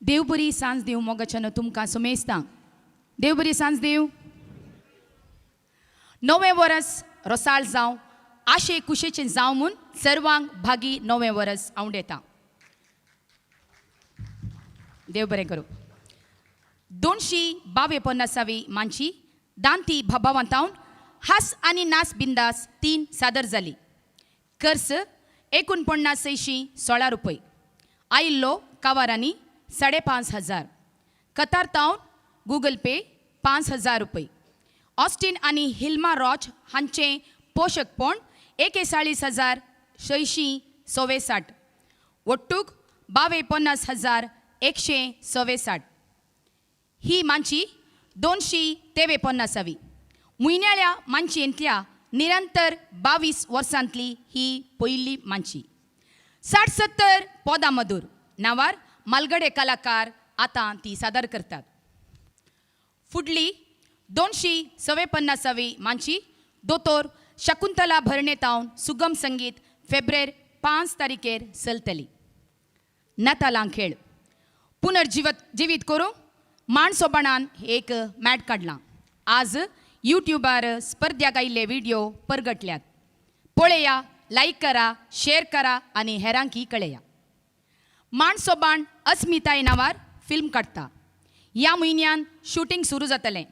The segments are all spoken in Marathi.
देव बरी सांज देव मोगाच्यान तुमकां सुमेस्तां देव बरी सांज देव नवे वर्स रोसाळ जावं आशे कुशेचें जावं म्हूण सर्वांक भागी नवे वर्स आवडेता. देव बरें करूं. 252 मानची दांती भाबावंतावन हास आनी नास बिंदास 3 सादर जाली. खर्च 49,616 रुपये. आयिल्लो कावारांनी 5,500. कतार तावन गूगल पे 5,000 रुपये. ऑस्टिन आनी हिल्मा रॉच हांचें पोशकपण 41,667. वट्टूक 52,167. ही मांची 253. म्हयन्याळ्या मांचयेंतल्या निरंतर 22 वर्सांतली ही पयली मांची. 60-70 पोदां मधूर नांवार मालगडे कलाकार आतां ती सादर करतात. फुडली 254 मांची दोतोर शकुंतला भरणे तावन सुगम संगीत फेब्रेर 5 तारीखेर चलतली. नातालां खेळ पुनर्जीवीत करूंक माणसोबाणान एक मॅट काडलां. आज यूट्यूबार स्पर्ध्याक आयिल्ले व्हिडिओ परगटल्यात. पळया, लायक करा, शेअर करा आनी हेरांकी कळया. माणसोबाण अस्मिताय नांवार फिल्म काडटा. ह्या म्हयन्यान शूटिंग सुरू जातलें.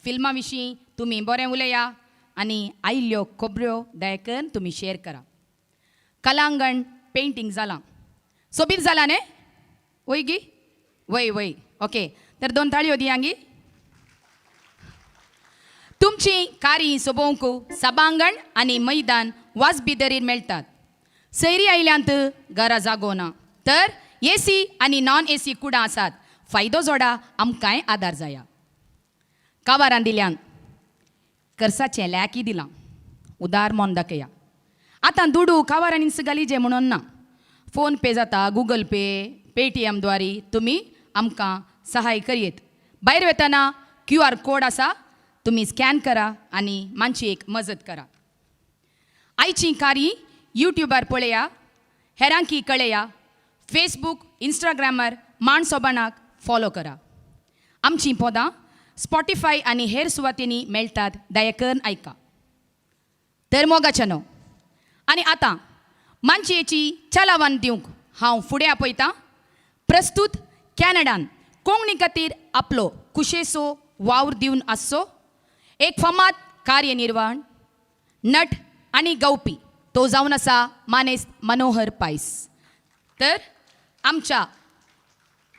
फिल्मा विशीं तुमी बरें उलया आनी आयिल्ल्यो खबऱ्यो दयेकन तुमी शेअर करा. कलांगण पेंटींग जालां. सोबीत जालां न्ही? वय गी वय वय ओके. तर 2 ताळयो दियांगी. तुमची कारी सोबोवंक सभांगण आनी मैदान वाजबिदरीर मेळटात. सैरी आयल्यांत घरा जागो ना तर एसी आनी नॉन एसी कुडां आसात. फायदो जोडा आमकांय आदार जाया. कावारान दिल्यांत कर्साचें लॅकी दिलां. उदार मोन दाखया. आतां दुडू कावारांनी गलीजे म्हणून ना. फोन पे जाता, गूगल पे, पेटीएम द्वारे तुमी आमकां सहाय करियेत. भायर वेतना QR कोड आसा, तुमी स्कॅन करा आनी मानशेक मजत करा. आयची कारी यूट्यूबार पळया, हेरांकी कळया. फेसबूक, इंस्टाग्रामार माणसोबाणाक फॉलो करा. आमचीं पोदां स्पॉटिफाय आनी हेर सुवातींनी मेळटात. दयेकन आयका. तर मोगाच्यानो आनी आतां मानशेची चलावन दिवंक हांव फुडें आपयतां. प्रस्तूत कॅनडान कोंकणी खातीर आपलो कुशेचो वावर दिवन आसचो एक फामाद कार्यनिर्वहण नट आनी गावपी तो जावन आसा मानेस्त मनोहर पायस. तर आमच्या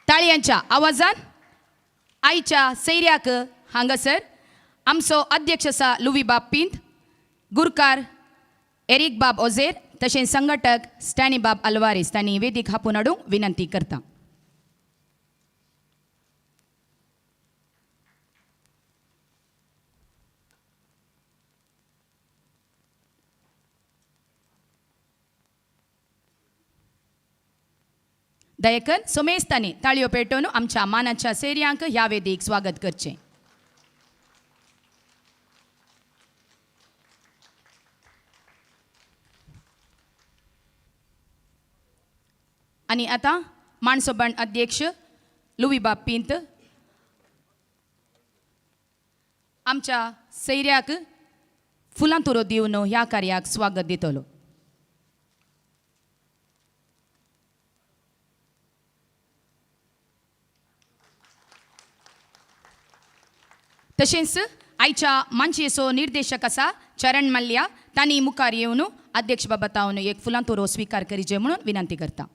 ताळयांच्या आवाजान आयच्या सैर्याक हांगासर आमचो अध्यक्ष आसा लुवी बाब पिंत, गुरकार एरिक बाब ओझेर तशेंच संघटक स्टॅनी बाब आल्वारेस तांणी वेदीक हापून हाडूंक विनंती करता. दयेकन सोमेस्तानी ताळयो पेटोवन आमच्या मानाच्या सैर्यांक ह्या वेदीक स्वागत करचें. आनी आतां माणसोबाण अध्यक्ष लुवी बाब पिंत आमच्या सैर्याक फुलां तुरो दिवन ह्या कार्याक स्वागत दितलो. तशेंच आयच्या मानशेचो निर्देशक आसा चरण मल्ल्या. तांणी मुखार येवन अध्यक्ष बाबा तावन एक फुलां तुरो स्विकार करीचे म्हणून विनंती करता.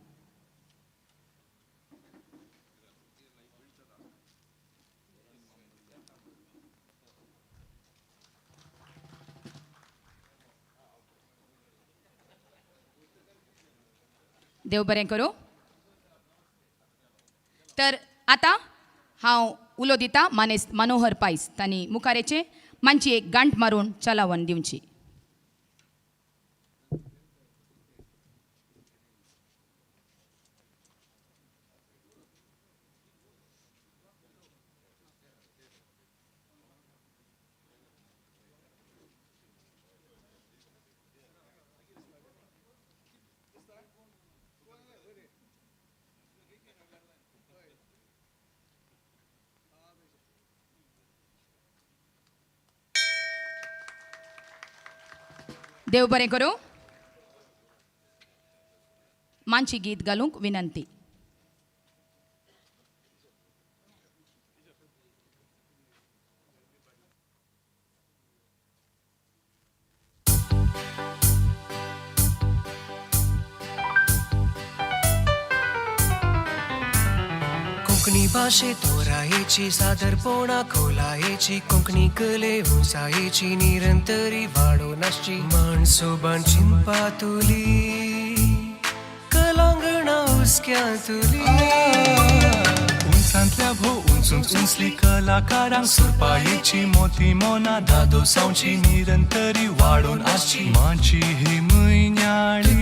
देव बरें करूं. तर आतां हांव उलो दिता मानेस्त मनोहर पायस. तांणी मुखारेचे मांची एक गांठ मारून चलावन दिवची. देव बरें करूं. मानची गीत घालूंक विनंती. कोंकणी भाषेत तोरायेची सादरपणा खोलायेची कोंकणी कले उंचायेची निरंतरी वाडोवन आसची माणसोबान चिंपातुली कलांगणा हुस्क्यांतुली उंचांतल्या भोव उंचूंच उंचली कलाकारांक सुरपायेची मोती मोना दादो सावची निरंतरी वाडोवन आसची मांची ही म्हयन्याळी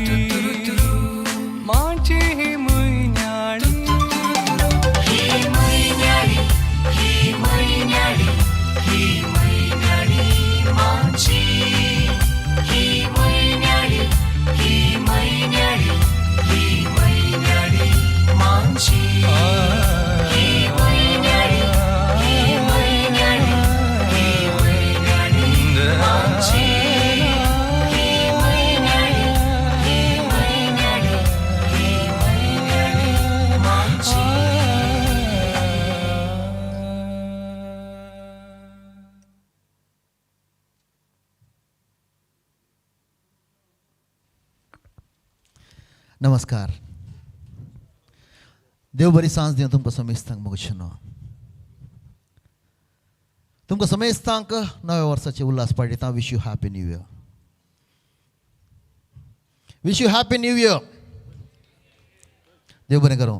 मांची ही म्हयन्याळी नमस्कार. देव बरी सांज दिवन तुमकां समेस्तांक मोगशेनो. तुमकां समेस्तांक नव्या वर्साचे उल्हास पाडयता. Wish you happy new year. Wish you happy new year. देव बरें करूं.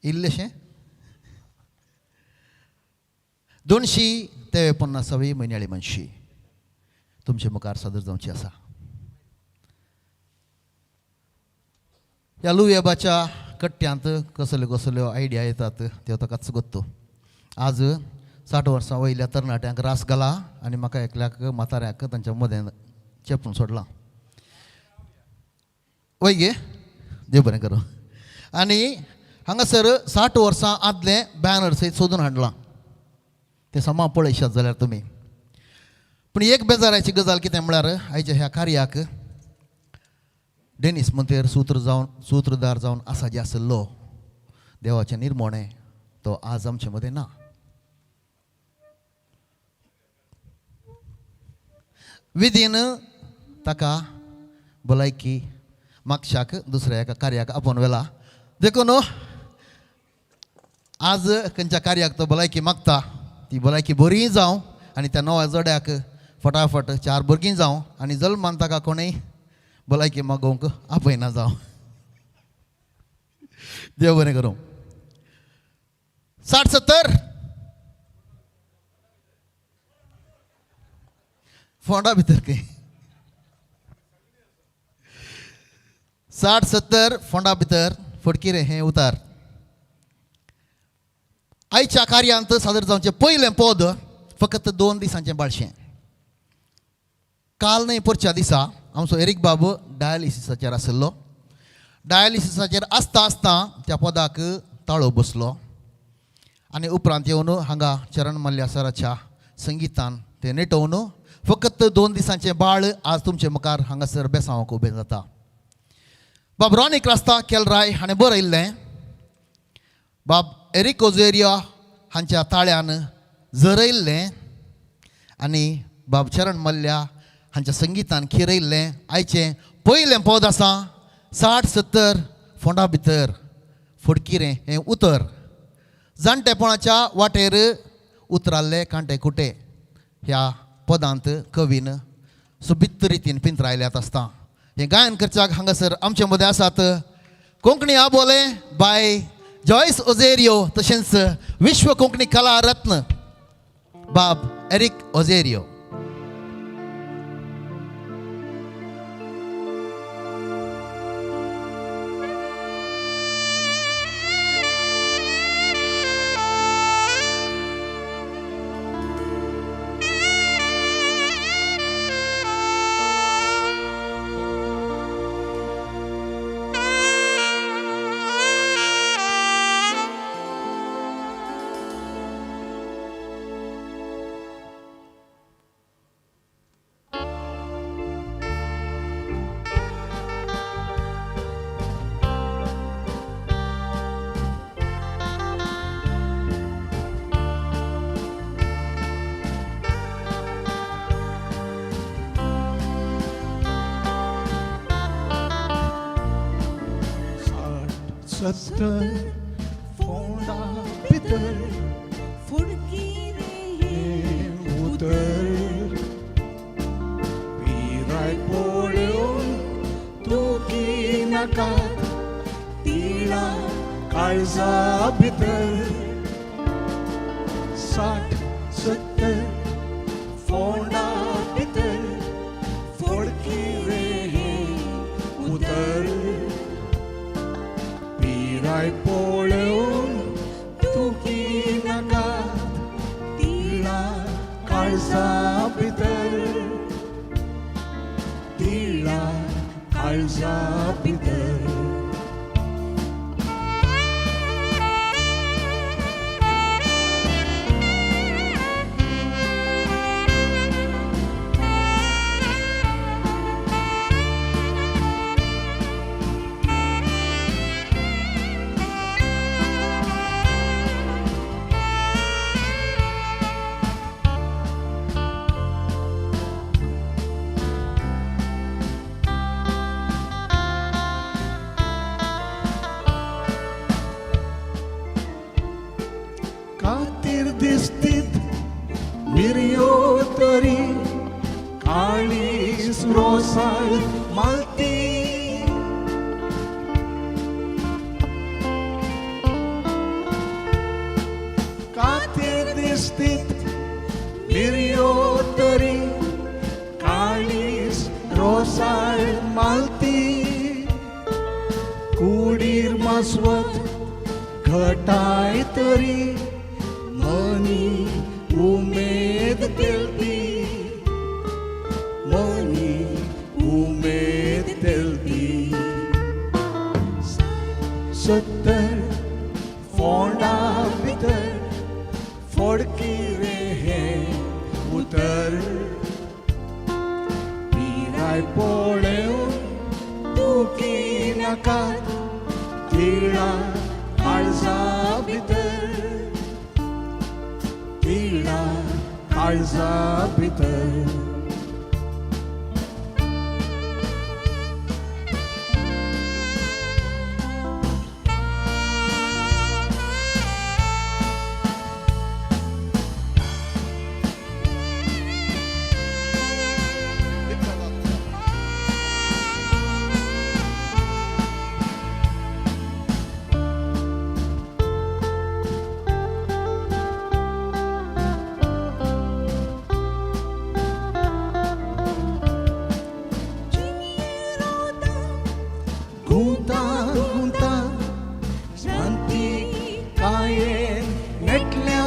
इल्लेशें 253 म्हयन्याळी मनशी तुमचे मुखार सादर जावची आसा. ह्या लुयेबाच्या कट्ट्यांत कसल्यो आयडिया येतात त्यो ताकाच गोत्तो. आज 60 वर्सां वयल्या तरणाट्यांक रास घाला आनी म्हाका एकल्याक म्हाताऱ्याक तांच्या मदें चेपून सोडलां. वय गे देव बरें करूं. आनी हांगासर 60 वर्सां आदलें बॅनर सयत सोदून हाडलां. तें समा पळयशात जाल्यार तुमी. पूण एक बेजाराची गजाल कितें म्हळ्यार आयच्या ह्या कार्याक डेनिस मंतेर सूत्रधार जावन आसा जे आसलो देवाचें निर्मोणें तो आज आमचे मदें ना. विधीन ताका भलायकी मागशाक दुसऱ्या एका कार्याक आपोवन व्हेला. देखून आज खंयच्या कार्याक तो भलायकी मागता ती भलायकी बरी जावं आनी त्या नव्या जोड्याक फटाफट 4 भुरगीं जावं आनी जल्मान ताका कोणूय भलायकी मागोवंक आपयना जावं. देव बरें करूं. 60-70 फोंडा भितर खंय 60-70 फोंडा भितर फडकी रे हें उतार. आयच्या कार्यांत सादर जावचें पयलें पद फकत 2 दिसांचें बाळशें. काल न्हय परच्या दिसा आमचो एरिक बाबू डायलिसिसाचेर आसलो. डायलिसिसाचेर आसता आसता त्या पदाक ताळो बसलो आनी उपरांत येवन हांगा चरण मल्ल्या सराच्या संगीतान तें नेटोवन फकत 2 दिसांचें बाळ आज तुमचे मुखार हांगासर बेसांवक उबें जाता. बाब रॉनिक रास्ता केलराय हाणें बरयल्लें. बाब एरिक ओझेरिया हांच्या ताळ्यान झरयल्लें आनी बाब चरण मल्ल्या हांच्या संगीतान खिरयल्लें आयचें पयलें पद आसा 60-70 फोंडा भितर फडकी रे हें उतर. जाणटेपणाच्या वाटेर उतराल्ले कांटे कुटे ह्या पदांत कवीन सुबित्त रितीन पिंतरायल्यात आसता. हें गायन करच्याक हांगासर आमचे मदें आसात कोंकणी आबोले बाय जॉयस ओझेरियो तशेंच विश्व कोंकणी कला रत्न बाब एरिक ओझेरियो. सत्तर फोंडा भितर उतर पिराय पळोवन तूं नाका तिळा काळजा भितर 60-70 फोंडा भितर फोडकी रे उतर पिराय पळोवन तूं नाका तिळा काळजा भितर तिळा काळजा भितर कातीर दिसतीत मिरयो तरी काळीस रोसाळ मालती कातीर दिसतीत मिरयो तरी काळीस रोसाळ मालती कुडीर मासवत घटाय तरी मनी उमेद तेलती मनी उमेद तेलती 70 फोंडा भितर फोडकी रे उतर पिराय पळोवन तूं नाका तिळा काळजा भितर तिळा काळजा भितर गुंता गुंता शांती कायेन नेटल्या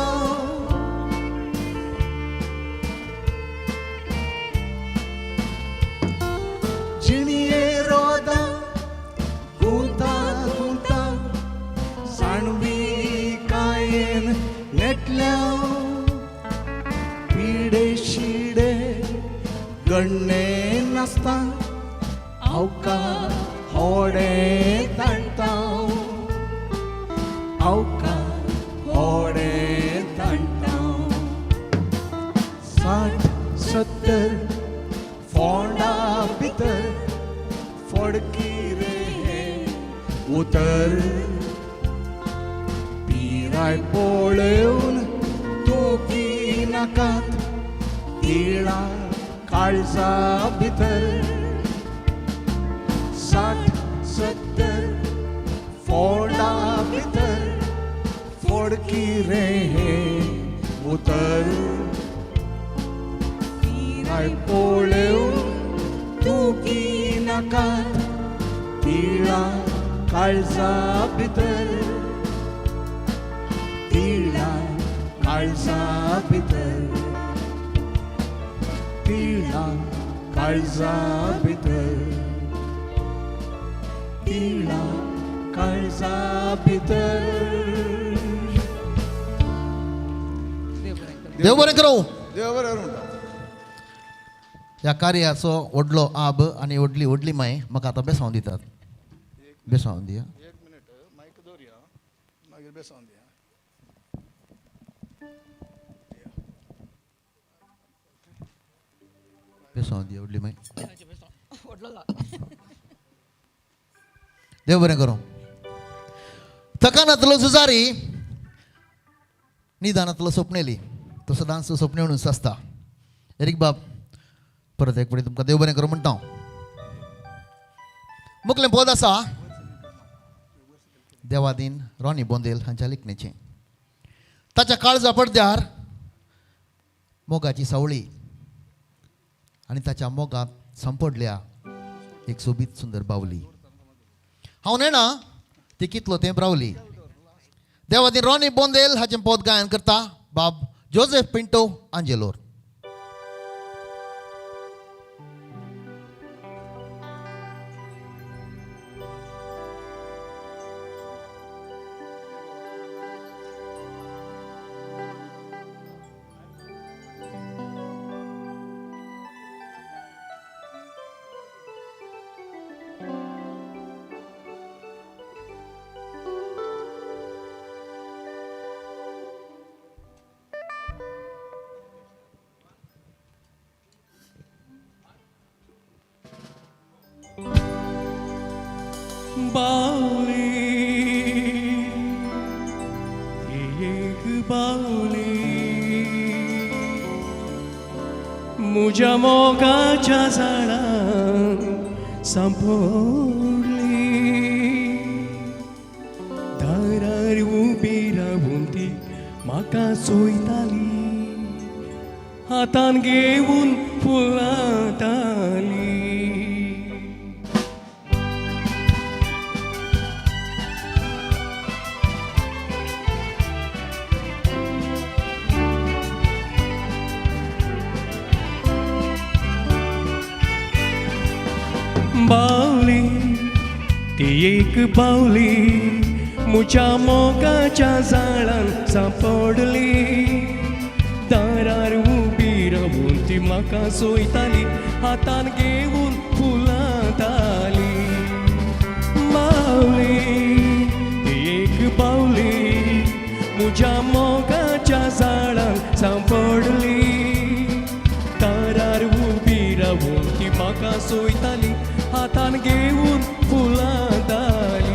जिणये रोदा गुंता गुंता साणवी कायेन नेटल्या पिडे शिडे गण्णे नासता औका होडे ताणताव औका होडे ताणताव 60-70 फोंडा भितर फोडकी रे उतर पिराय पळोवन तूं नाकात तिळा काळजा भितर 60-70 फोंडा भितर फोडकी रे उतर पिराय पळोवन तूं नाकात तिळा काळजा भितर तिळा काळजा भितर तिळा काळजा भितर तिळा काळजा भितर देव बरें करूं देव बरें करूं ह्या कार्याचो व्हडलो आब आनी व्हडली माय म्हाका आतां बेसांव दितात बेसांव दिया एक मिनिट मायक दवरया मागीर बेसांव दिया बेसांव दिया व्हडली माय देव बरें करूं जकानांतलो झुजारी निदानांतलो स्वप्नेली तो सदांच स्वप्न म्हणून आसता एरीक बाब परत एक फावटी तुमकां देव बरें करूं म्हणटा हांव मुखलें पद आसा देवादीन रॉनी बोंदेल हांच्या लिखणेचें ताच्या काळजा पडद्यार मोगाची सावळी आनी ताच्या मोगांत संपडल्या एक सोबीत सुंदर बावली हांव नेणा ती कितलो तेंप रावली देवादीन रॉनी बोंदेल हाचें पद गायन करता बाब जोसेफ पिंटो आंजेलोर बावली एक बावली मुझ्या मोगाच्या झाडान संपडली दारार उबी रावून ती म्हाका चोयताली हातान घेऊन फुलांताली बावली ती एक बावली मुझ्या मोगाच्या झाडान सांपडली दारार उबी रावून ती म्हाका सोयताली हातान घेऊन फुलांताली बावली ती एक बावली मुझ्या मोगाच्या झाडान सांपडली दारार उबी रावून ती म्हाका सोयताली हातान घेऊन फुलांताली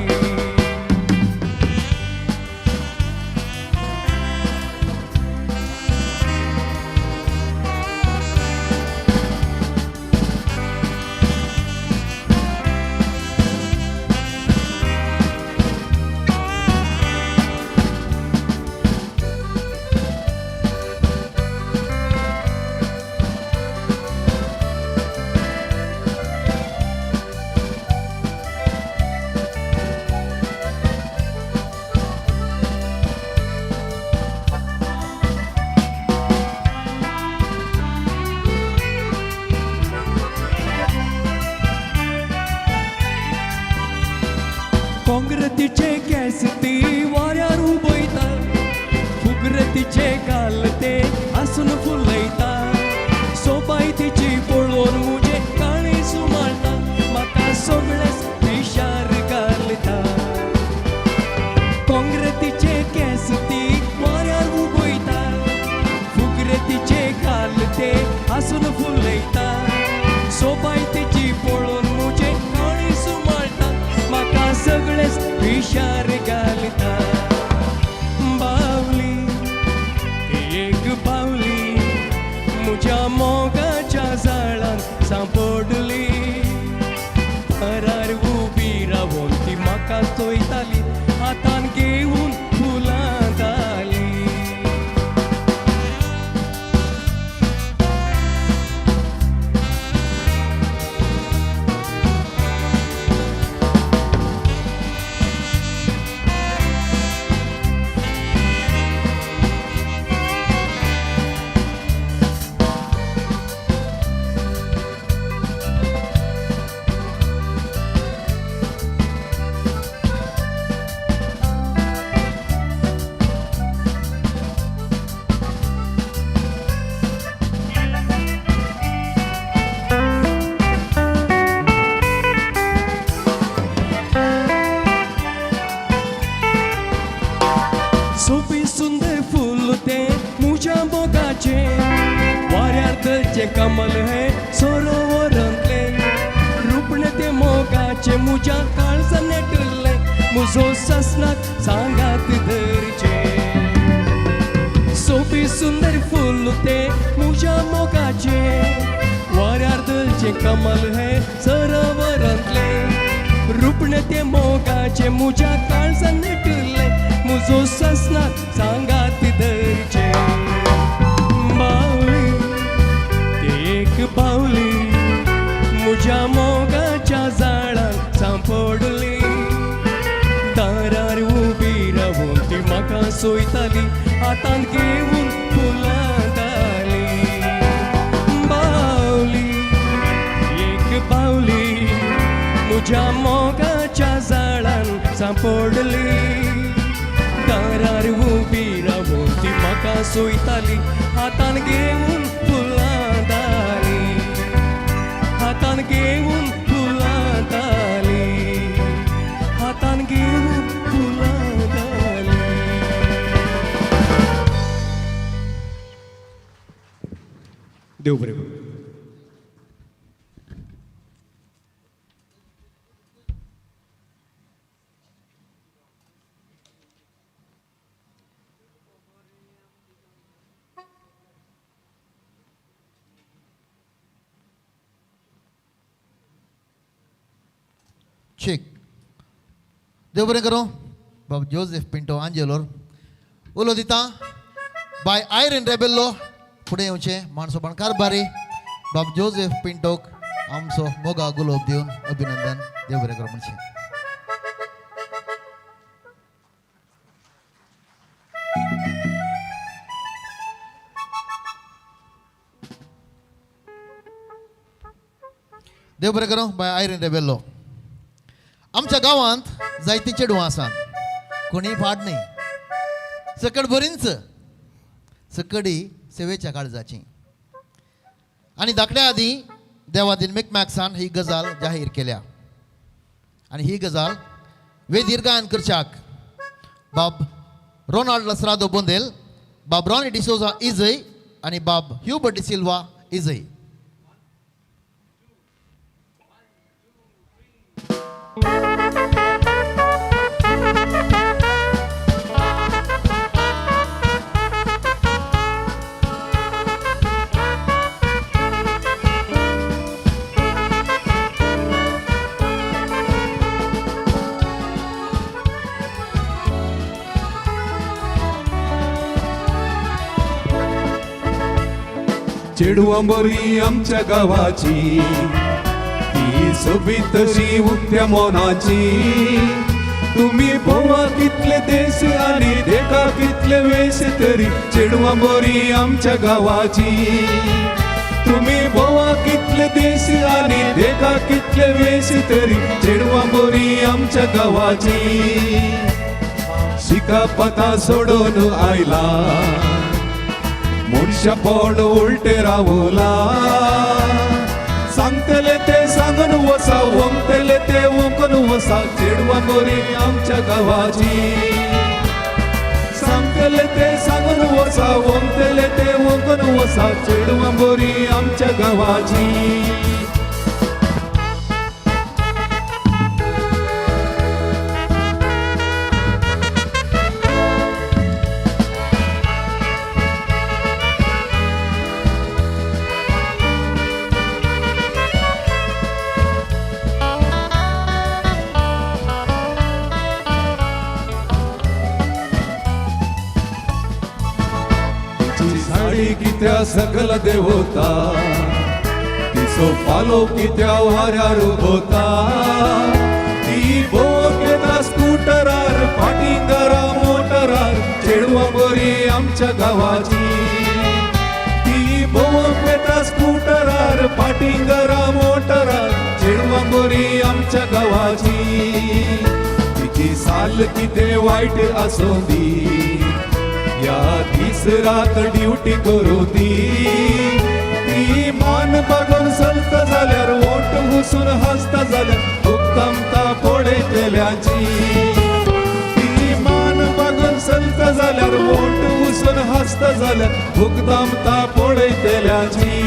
काँग्रेसीचे केस ती वाऱ्यार उबयता फुगरतीचे गाल ते आसून फुलयता सोबाय तिची पळोवन मुजे काळी सुमाळटा म्हाका सगळेच विशार घालता काँग्रेसीचे केस ती वाऱ्यार उबयता फुगरतीचे गाल ते आसून फुलयता सोबाय तिची पळोवन मुजे काळी सुमाळटा म्हाका सगळेच विशार घालता बावली एक बावली मुझ्या मोगाच्या झाडान सांपडली दारार उबी रावून ती म्हाका चोयताली हातान घेऊन फुलांताली सोपी सुंदर फूल ते मुझ्या मोगाचे वाऱ्यार तळचे कमल हे सरोवरांतले रुपणे ते मोगाचे मुझ्या काळजान नेटले मुजो ससनाक सांगात धरचे सोपी सुंदर फुल ते मुझ्या मोगाचे वाऱ्यार दलचे कमल हे सरोवरांतले रुपणे ते मोगाचे मुझ्या काळजान नटले मुजो ससनात सांगात धरचे बावली ते एक बावली मुझ्या मोगाच्या झाडान सांपडली दारार उबी रावून ती म्हाका सोयताली हातान घेऊन फुलां घाली बावली एक बावली मुझ्या मोगाच्या झाडान सांपडली दारार उबी रावून ती म्हाका सोयताली हातान घेऊन फुलां घाली हातान घेऊन फुलां घाली हातान घेऊन फुलां घाली देव बरें करूं. चेक देव बरें करूं. बाब जोसेफ पिंटो आंजेलोर उलो दिता बाय आयरन रेबेल्लो फुडें येवचें माणसो बणकार बारी बाब जोसेफ पिंटोक आमचो मोगा गुलाब दिवन अभिनंदन. देव बरें करूं म्हणचें. देव बरें करूं. बाय आयरन रेबेल्लो आमच्या गांवांत जायतीं चेडवां आसात कोणीय फाट न्ही सकट बरींच सकडी सेवेच्या काळजाची आनी धाकट्या आदीं देवादीन मेकमॅक्सान ही गजाल जाहीर केल्या आनी ही गजाल वेदीर गायन करच्याक बाब रोनाल्ड लसरादो बोंदेल बाब रॉनी डिसोजा इजय आनी बाब ह्यूबर्ट डिसिल्वा इजय. चेडवां बरी आमच्या गावाची ती सोबीत तशी उक्त्या मोनाची तुम्ही भोवा कितले देश आणि देखा कितले वेश तरी चेडवां बरी आमच्या गावाची तुम्ही भोवा कितले देश आणि देखा कितले वेश तरी चेडवां बरी आमच्या गावाची शिका पता सोडून आयला मनशा पोड उलटे रावला सांगतले ते सांगून वसा वंगतले ते वंकून वसा चेडवां बरी आमच्या गावाची सांगतले ते सांगून वसा वंगतले ते वंकून वसा चेडवां बरी आमच्या गावाची. कित्या सकल देवता तिचो पालो कित्या वाऱ्यार उबोता ती बोक येता स्कूटरार पाटिंगरा मोटरार चेडवां बरी आमच्या गावाची ती बोक येता स्कूटरार पाटिंगरा मोटरार चेडवां बरी आमच्या गावाची तिची साल कितें वायट आसूं दी या दीस रात ड्युटी करू ती मान बघून चलत जाल्यार ओट घुसून हसता जाल्यार उत्तमता पळयतल्याची ती मान बघून चलत जाल्यार ओट घुसून हसता जाल्यार उत्तमता पळयतल्याची.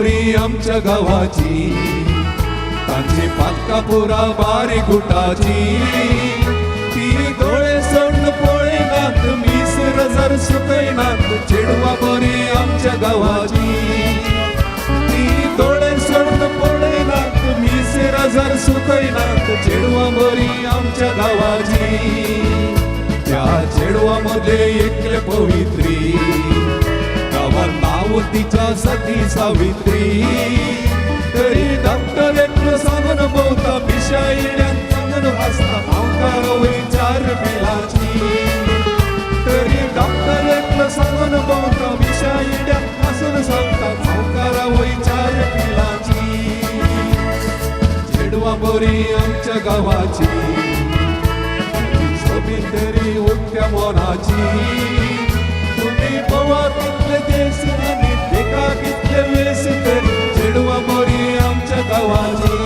बोरी आमच्या गावाची तांची पातका पुरा बारी गुटाची ती डोळे सोडून पळयनात मीस रजर सुकयनात चेडवा बोरी आमच्या गावाची ती डोळे सोडून पळयनात मीस रजर सुकयनात चेडवा बोरी आमच्या गावाची त्या चेडवामध्ये एकले पवित्री गावात नाव तिच्या सती सावित्री तरी डॉक्टर एकलं सांगून भोवता पिशा येण्यात सांगून हसता अवकार विचार बिलाची तरी डॉक्टर एकलं सांगून भोवता पिशा येण्यात हसून सांगता अवकार विचार बिलाची चेडवा बोरी आमच्या गावाची तरी उठ्या मोनाची तुम्ही बोवा कितले देश आणि देखा कितले वेस तरी चेडवा बोरी आमच्या गावाची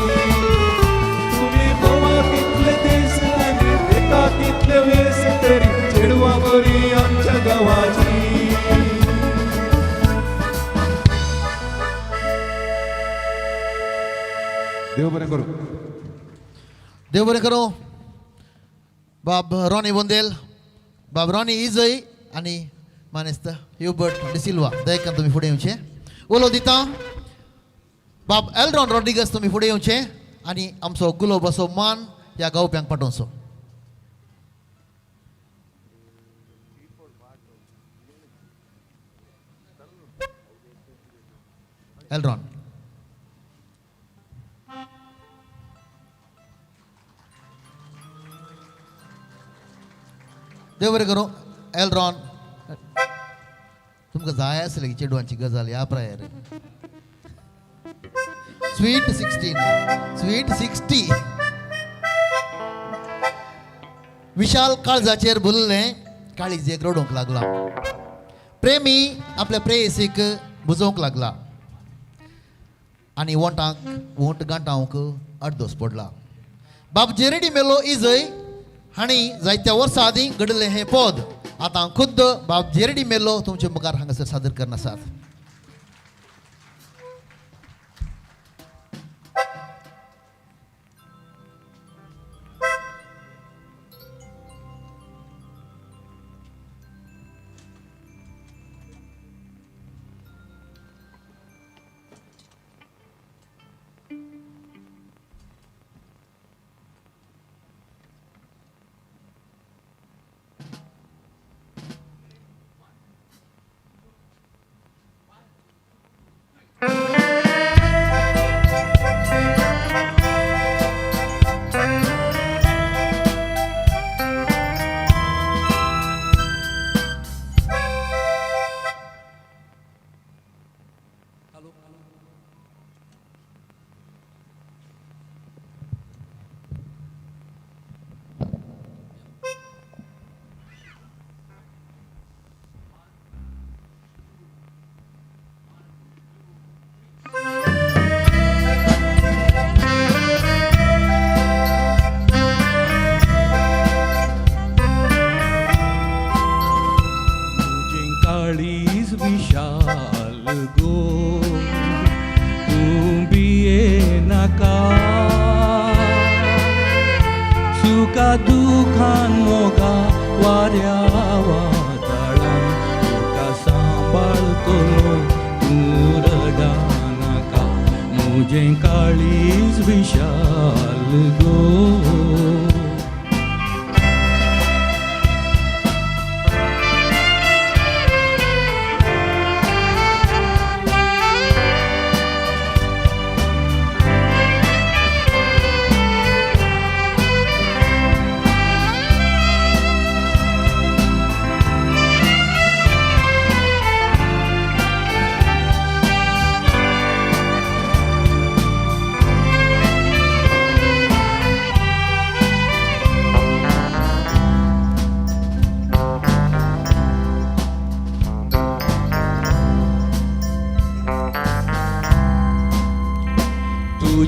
तुम्ही बोवा कितले देश आणि देखा कितले वेस तरी चेडवा बोरी आमच्या गावाची देव बरें करू देव बरें करो बाब रॉनी बोंदेल बाब रॉनी इजय आणि मानेस्त ह्युबर्ट डिसिल्वा दयेकान तुम्ही फुडें येवचे उलो दिता बाब एल्रॉन रॉड्रिगस तुम्ही फुडें येवचे आणि आमचो गुलो बसो मान ह्या गावप्यांक पाठोवचो एल्रॉन देव बरें करूं एल्रॉन तुमकां जाय आसलें की चेडवांची गजाल ह्या प्रायर स्वीट 60 विशाल काळजाचेर भुल्लें काळीजेक रडोवंक लागला प्रेमी आपल्या प्रेयसीक बुजोवंक लागला आनी वोंट गांठावंक अर्दोस पडला बाब जेरेडी मेलो इजय हाणी जायत्या वर्सां आदीं घडलें हें पद आतां खुद्द बाब जेरेडी मेलो तुमचे मुखार हांगासर सादर करना आसात दुखान मोगा वाऱ्या वादळान तुका सांबाळतो तूं रडानाका मुजें काळीज विशाल गो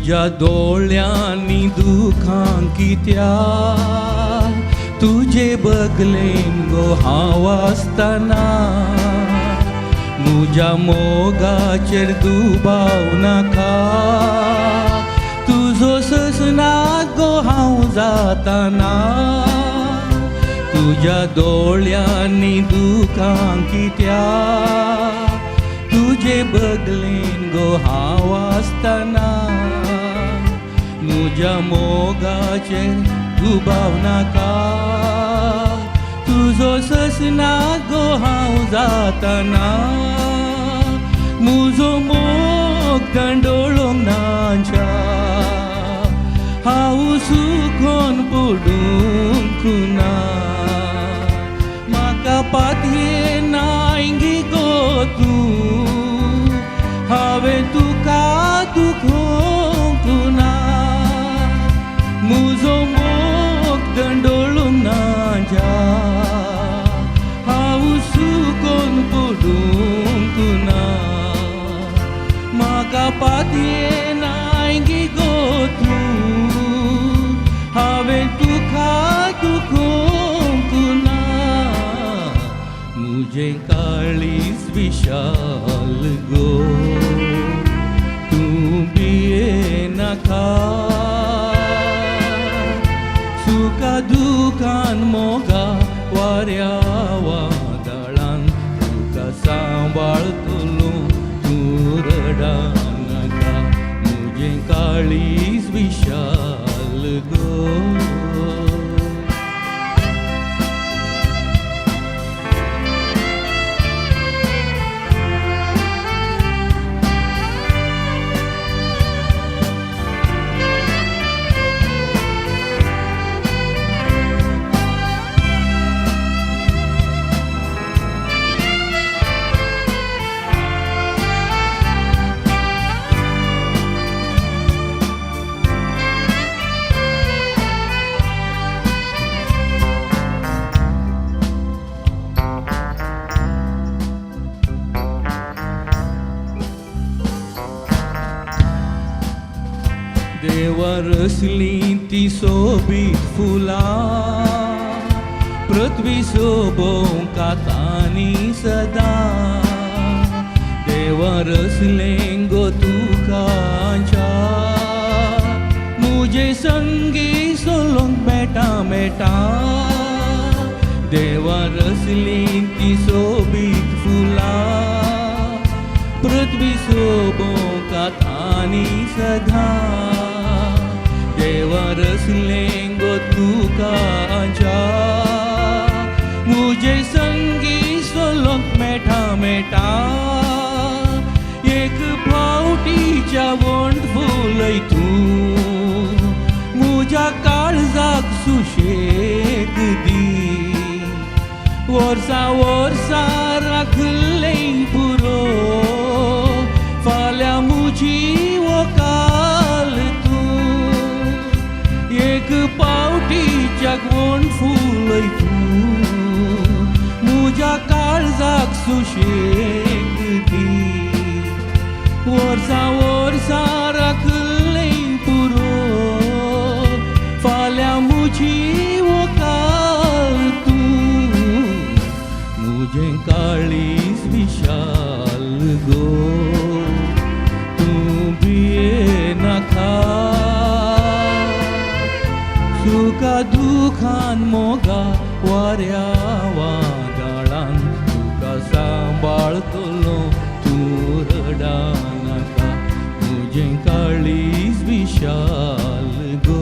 तुझ्या दोळ्यांनी दुखां कित्या तुझे बगलेन गो हांव आसतना तुझ्या मोगाचेर दुबाव नाका तुझो ससनात गो हांव जाताना तुझ्या दोळ्यांनी दुखां कित्या तुझे बगलेन गो हांव आसतना म्हज्या मोगाचेर दुबाव नाका तुझो ससनात गो हांव जाताना म्हजो मोग दंडोळोंक नाच्या हांव सुखोन पडूंक ना म्हाका पातये नांगी गो तूं हांवें तुका दुखोवंक ना म्हजो मोग दंडोळूंक नाच्या हांव सुखोन पडूंक ना म्हाका पातये नांगी गो तूं हांवें तुका दुखोवंक ना म्हजें काळीज विशाल गो तूं भियेनाका सुखा दुखान मोगा वाऱ्या वादळान तुका सांबाळतलो तूं रडानाका म्हजें काळीज विशाल गो देवा रसली ती सोबीत फुलां पृथ्वी सोबोवंक तांणी सदां देवा रसलें गो तुकाच्या मुजे संगी सोलोंक मेटा देवा रसली ती सोबीत फुलां पृथ्वी सोबोवंक तांणी सदां देवा रसलें गो तुकाच्या मुजे संगी सोलोंक मेटा एक फावटीच्या वंट फुलय तूं मुज्या काळजाक सुशेग दी वर्सा राखलें पुरो फाल्यां मुजी वकाल एक पावटीच्या वंट फुलय तूं मुज्या काळजाक सुशेग दी वर्सा राखलें पुरो फाल्यां मुजी वकाल तूं मुजें काळीज विशाल गो तूं भियेनाका सुखा दुखान मोगा वाऱ्या वादळान तुका सांबाळतलो तूं रडानाका मुजें काळीज विशाल गो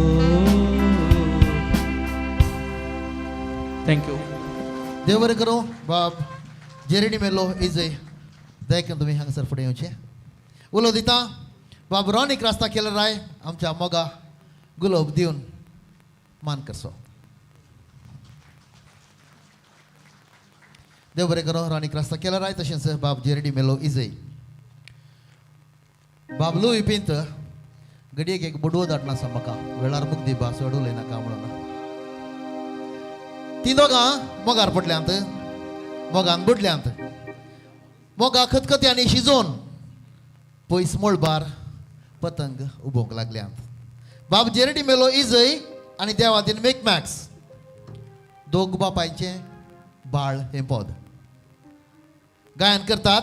थँक्यू देव बरें करूं बाब जेरेडी मेलो इजय दयकन तुमी हांगासर फुडें येवचें उलो दिता बाब रॉनी क्रास्ता केला राय आमच्या मोगा गुलाब दिवन मान करसो देव बरें करूं रॉनी क्रास्ता केला राय तशेंच बाब जेरेडी मेलो इजय बाब लू इपिंत गडयेक एक बडवो धाडना आसा म्हाका वेळार बूक दी बा चड उलयनाका म्हणून तीं दोगां मोगार पडल्यांत मोगान बुडल्यांत मोगा खतखत्यांनी शिजोवन पयस मळबार पतंग उबोवंक लागल्यांत बाब जेरेडी मेलो इजय आनी देवादीन मेकमॅक्स दोग बापायचें बाळ हें पद गायन करतात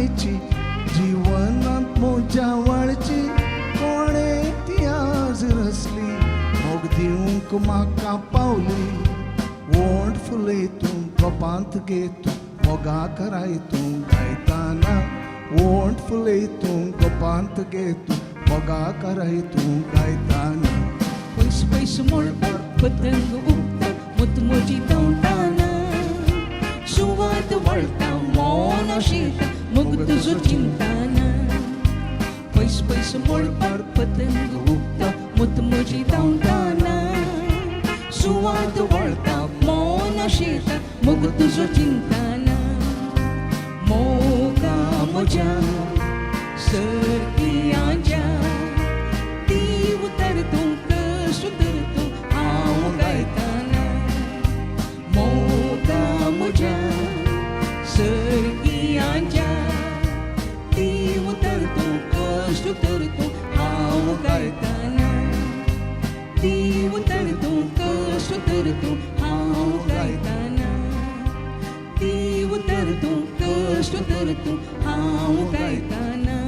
आयची जीवनात मोज्या वाळची कोणे ती आज रसली मोग दिवंक म्हाका पावली वोंट फुलय तूं गोपांत घे तूं मोगा कराय तूं गायताना वोंट फुलय तूं गोपांत घे तूं मोगा कराय तूं गायताना पयस पयस मोळपार पतंग उगता मुतमुजी तवताना सुवात वळता मोन शीत मोग तुजो चिंताना पयस पयस मोळपार पतंग उगता मुतमुजी तवताना सुवात वळता मोन शीत मोग तुजो चिंताना मोगा म्हज्या सर्गियांच्या ती उतरतूं कश उतरतूं हांव गायताना मोगा म्हज्या सर्गियांच्या ती उतरतूं कश उतरतूं हांव गायताना ती उतरतूं कश उतरतूं हांव गायताना ती उतरतूं कश उतरतूं हांव गायताना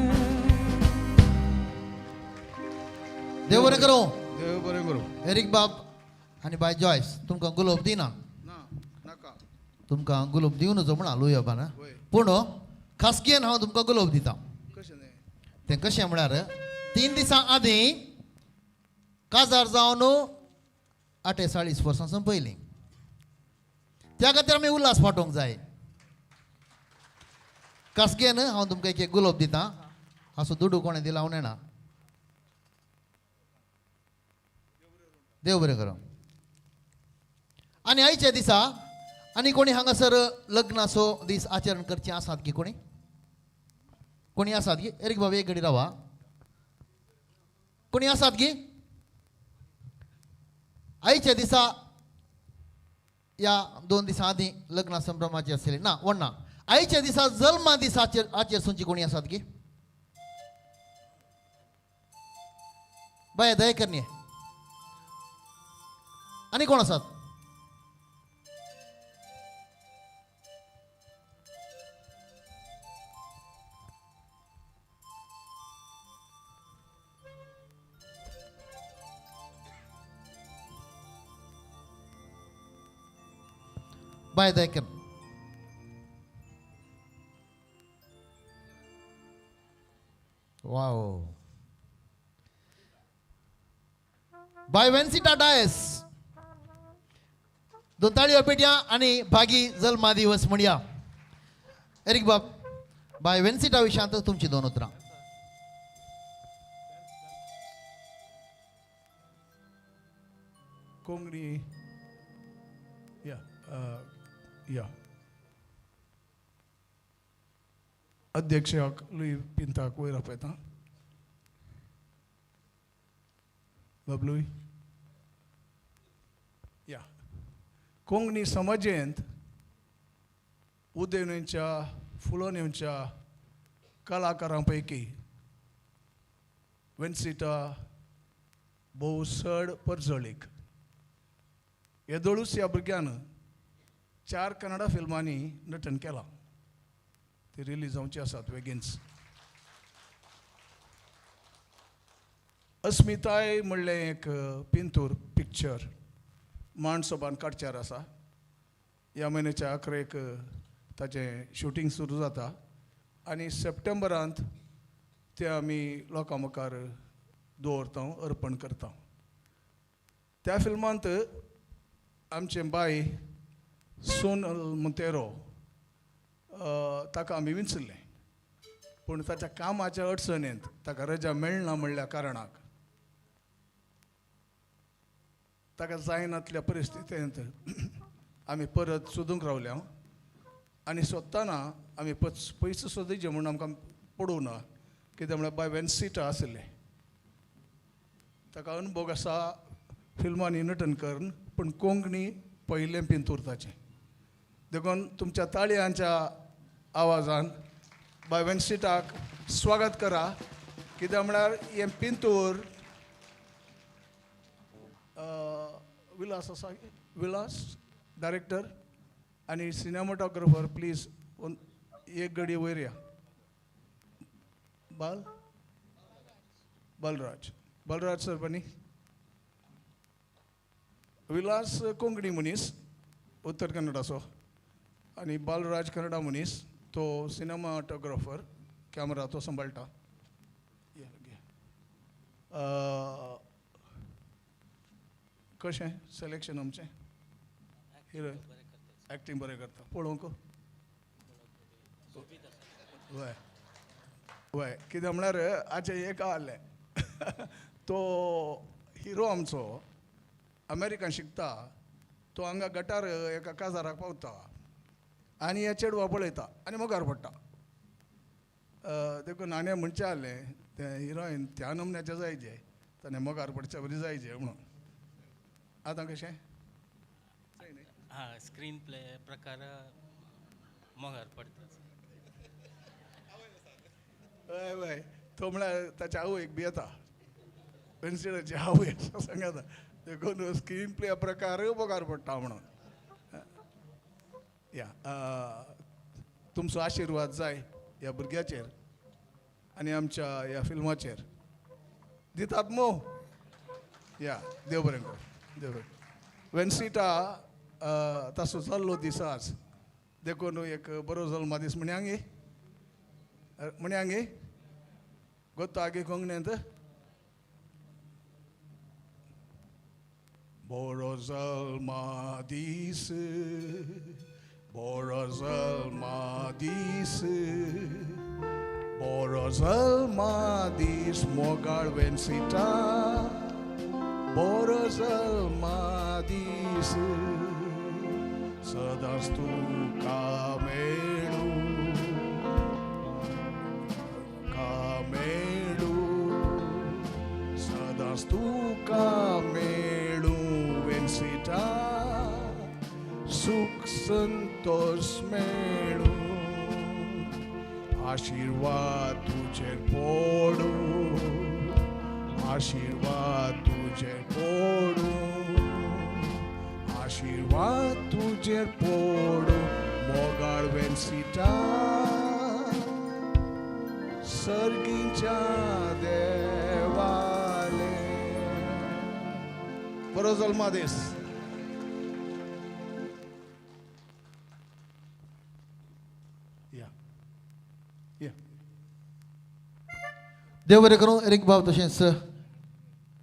देव बरें करूं देव बरें करूं एरिक बाब आनी बाय जॉयस तुमकां गुलाब दिना ना नाका तुमकां गुलाब दिवं नजो म्हण हालूया ना वय. पूण खासगेन हांव तुमकां गुलाब दिता कशें न्ही तें कशें म्हळ्यार 3 दिसां आदीं काजार जावन 48 वर्सां पयलीं त्या खातीर आमी उल्हास फाटोवंक जाय खासगेन हांव तुमकां एक गुलाब दितां हाचो दुडू कोणें दिला हांव नेना देव बरें करूं आनी आयच्या दिसा आनी कोणी हांगासर लग्नाचो दीस आचरण करचें आसात की कोणी आसात की एरिक बाबा एक घडी रावा कोणी आसात की आयच्या दिसा या 2 दिसां आदीं लग्ना संभ्रमाची आसली ना वण्णा आयच्या दिसा जल्मा दिसा आचरसूंची कोणी आसात की बाय दया करणे आनी कोण आसात बाय दया कर वाव बाय वेन्सिटा डायस 2 ताळयो पेटया आनी भागी जल्मा दिवस म्हणया एरिक बाब बाय वेन्सिटा विशयांत तुमची 2 उतरां कोंकणी या अध्यक्षाक लुई पिंताक वयर आपयता बबलूय या कोंकणी समाजेंत उदेंच्या फुलोन्यांच्या कलाकारां पैकी वेन्सिटा भोव चड परजळीक येदोळूच ह्या भुरग्यान 4 कन्नडा फिल्मांनी नटन केलां ती रिलीज जावची आसात बेगीनच अस्मिताय म्हणलें एक पिंतूर पिक्चर माणसोबान काडच्यार आसा ह्या म्हयन्याच्या 11 ताचें शूटिंग सुरू जाता आनी सप्टेंबरांत तें आमी लोकां मुखार दवरता अर्पण करता त्या फिल्मांत आमचे बाय सोनल मोंतेरो ताका आमी विंचल्लें पूण ताच्या कामाच्या अडचणेंत ताका रजा मेळना म्हणल्या कारणाक ताका जायनातल्या परिस्थितींत आमी परत सोदूंक रावल्या आनी सोदतना आमी पयस सोदचे म्हणून आमकां पडूं ना कित्याक म्हळ्यार बाय वेन्सिटा आसलें ताका अनुभव आसा फिल्मांनी नटन करून पूण कोंकणी पयलें पिंतूर ताचें देखून तुमच्या ताळयांच्या आवाजान बाय वेन्सिटाक स्वागत करा कित्याक म्हळ्यार हें पिंतूर विलास आसा विलास डायरेक्टर आनी सिनेमाटोग्राफर प्लीज एक घडी वयर या बलराज सर बनी विलास कोंकणी मनीस उत्तर कन्नडाचो आनी बालराज कन्नडा मनीस तो सिनेमाटोग्राफर कॅमेरा तो सांबाळटा कशें सिलेक्शन आमचें हिरोईन एक्टींग बरें करता पळोवंक वय वय कितें म्हळ्यार आजचे एक आहलें तो हिरो आमचो अमेरिकान शिकता तो हांगा गटार एका काजाराक पावता आनी हे चेडवा पळयता आनी मोगार पडटा देखून हाणें म्हणचें आहलें तें हिरोईन त्या नमन्याचें जायचें ताणें मोगार पडचे बरी जायचें म्हणून आतां कशें हां स्क्रीन प्ले प्रकार मोगार पडटा हय हय तो म्हळ्यार ताच्या आवयक बी येता पेन्सिलाची आवय सांगाता देखून स्क्रीन प्ले प्रकार मोगार पडटा म्हणून या तुमचो आशिर्वाद जाय ह्या भुरग्याचेर आनी आमच्या ह्या फिल्माचेर दितात मो या देव बरें कर देव बरें वेन्सिटा ताचो चल्लो दीस आज देखून एक बरो जल्मा दीस म्हण्यांगे ಗೊತ್ತಾಗಿ ಕೊಂಗ್ನೆಂತ Borazal Madis Borazal Madis Borazal Madis Mogal Vensita Borazal Madis Sadastu Kamelu Sadastu Kamelu Vensita Suk Santos Melu Ashirwad Tujer Podu Ashirwad Tujer Podu Ashirwad Tujer Podu Mogar Vensita सर्गीच्या देवाले बरो जल्मा दीस या या देव बरें करूं एरिक बाब तशेंच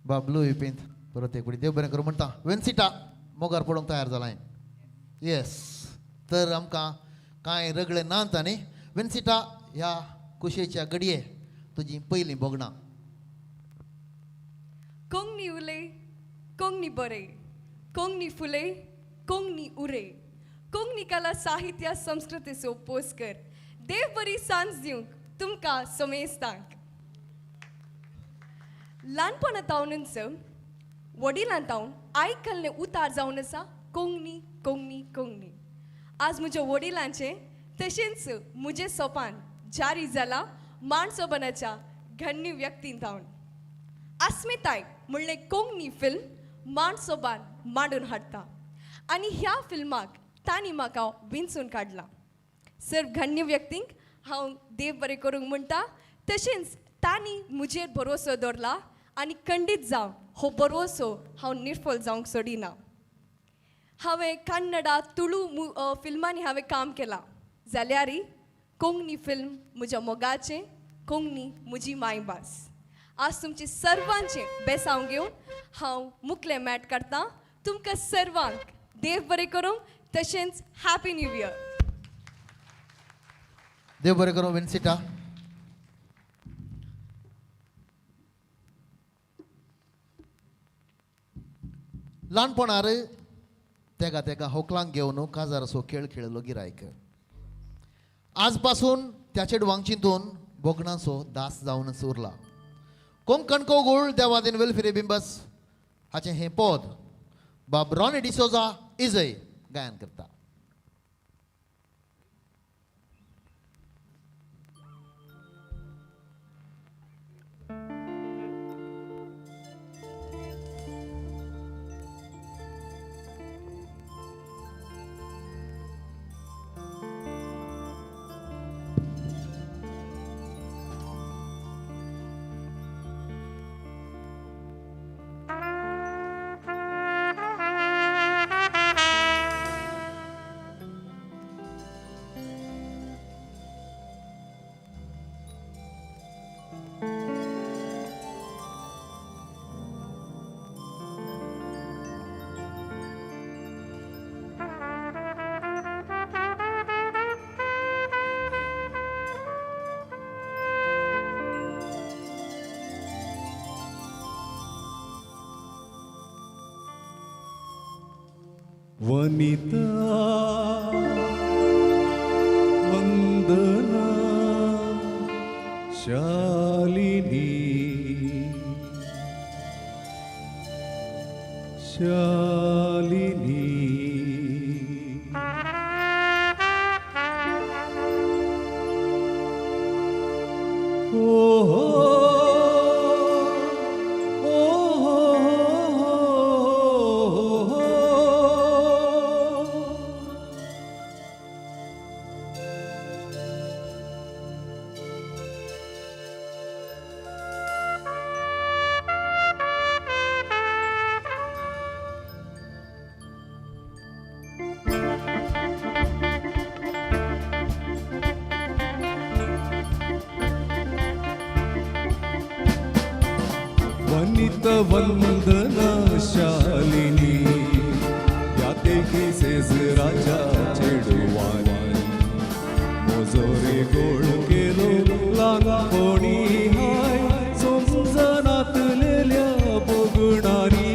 बाबलू हिपेंत परत एक देव बरें करूं म्हणटा वेन्सिटा मोगार पडोवंक तयार जालां येस तर आमकां कांय रगडे नात आनी वेन्सिटा ह्या कुशेच्या गडये तुजी पयलीं बोगणां कोंगणी उले कोंगणी बरे कोंगणी फुले कोंगणी उरे कोंगणी कला साहित्य संस्कृतीचो पोसकर देव बरी सांज दिवंक तुमकां सोमेस्तांक ल्हानपणांतावनच वडिलांतावन आयकल्लें उतार जावन आसा कोंगणी कोंगणी कोंगणी आज म्हज्या वडिलांचें तशेंच म्हजें सोपान जारी जाला माणसोबनाच्या घडणी व्यक्तींतावन अस्मिताय म्हणलें कोंकणी फिल्म माणसोबान मांडून हाडटा आनी ह्या फिल्माक तांणी म्हाका विंचून काडला सर घडणी व्यक्तींक हांव देव बरें करूंक म्हणटा तशेंच तांणी म्हजेर भरोसो दवरला आनी खंडीत जावन हो भरोसो हांव निर्फळ जावंक सोडिना हांवें कन्नडा तुळू फिल्मांनी हांवें काम केलां जाल्यारय कोंकणी फिल्म म्हज्या मोगाचें कोंकणी म्हजी मायभास आज तुमचे सर्वांचे बेसांव घेवन हांव मुखलें मॅट करतां तुमकां सर्वांक देव बरें करूं तशेंच हॅपी न्यू इयर देव बरें करूं वेन्सिटा ल्हानपणार तेका तेका होकलांक घेवन काजाराचो खेळ खेळलो गिरायक आज पासून त्याचे वांगचिंतून बोगणाचो दास जावनच उरला कोंकण कोगुळ देवादीन वेलफिरे बिंबस हाचें हें पद बाब रॉनी डिसोजा इजय गायन करता वनिता वंदना शालिनी शालिनी ओ वनित वंदना शालिनी याते की सेज राजा चेडवानी मोजोरे गोळ केलो लांगोणी हाय समजनातलेल्या बगणारी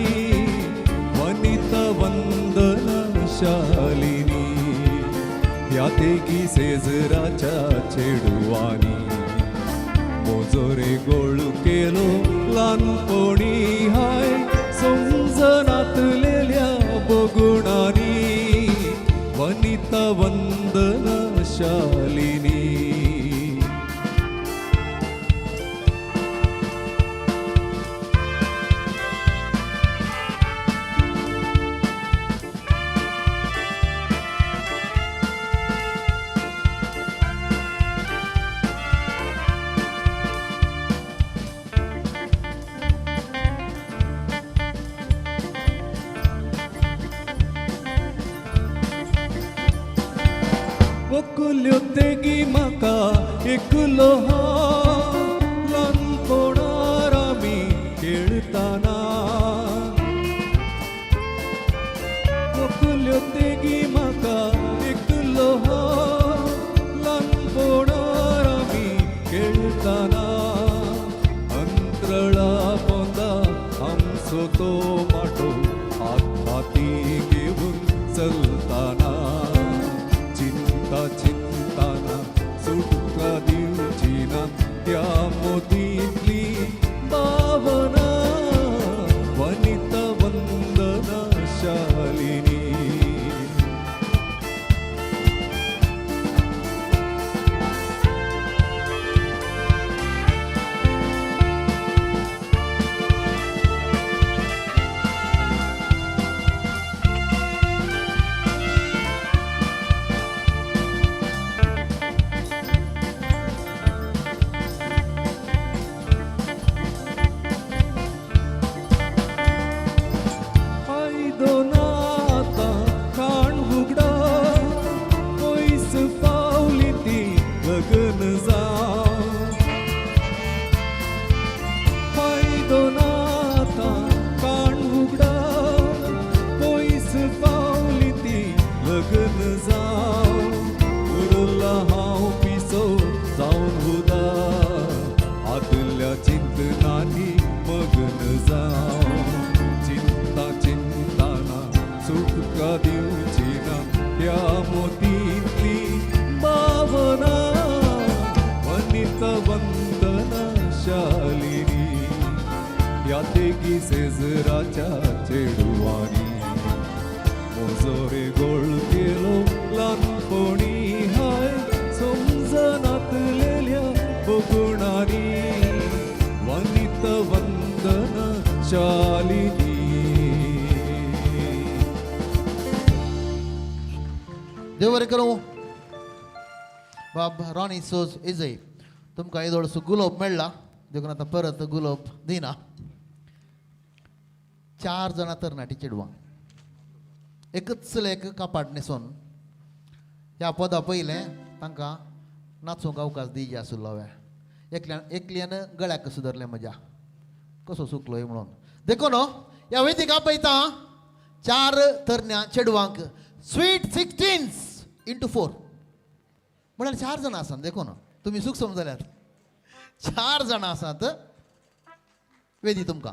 वनित वंदना शालिनी याते की सेज राजा चेडवानी मोजोरे गोळू केलो ल्हानपणी हाय समजनातलेल्या बगुणारी वनिता वंदना शालिनी वकुल्यो तेगी म्हाका एकलो हा ल्हानपणार आमी खेळटाना वकुल्यो तेगी म्हाका एकलो हा ल्हानपणार आमी खेळटाना अंतरळा पोंदा आमचो तो माटो हाती घेवन चलताना चिंताना सुटका दिवची ना त्या मोतीतली भावना वनिता वंदना शालिनी चिंतनानी मगन जाऊ चिंताना सुटका दिवची ना त्या मोतीतली भावना वनिता वंदना शालिनी या तेगी सेजराच्या चेडवानी मोजोरे गोळ केलो ल्हानपणी हाय समजनातलेल्या बगुणारी वनिता वंदना शालिनी देव बरें करूं बाब रॉनी सोज इजय तुमकां येदोळसो गुलाब मेळ्ळा देखून आतां परत गुलाब दिना 4 जाणां तरणाटी चेडवां एकच लेक कापाड न्हेसोन ह्या पदा पयलें तांकां नाचूंक अवकाश दिवचे आशिल्लो हांवें एकल्यान गळ्याक सुदरलें म्हज्या कसो चुकलो म्हणून देखून ह्या वेदिक आपयता 4 तरण्या चेडवांक स्वीट 16x4 म्हळ्यार 4 जाणां आसात देखून तुमी सूक्ष्म जाल्यार 4 जाणां आसात वेदी तुमकां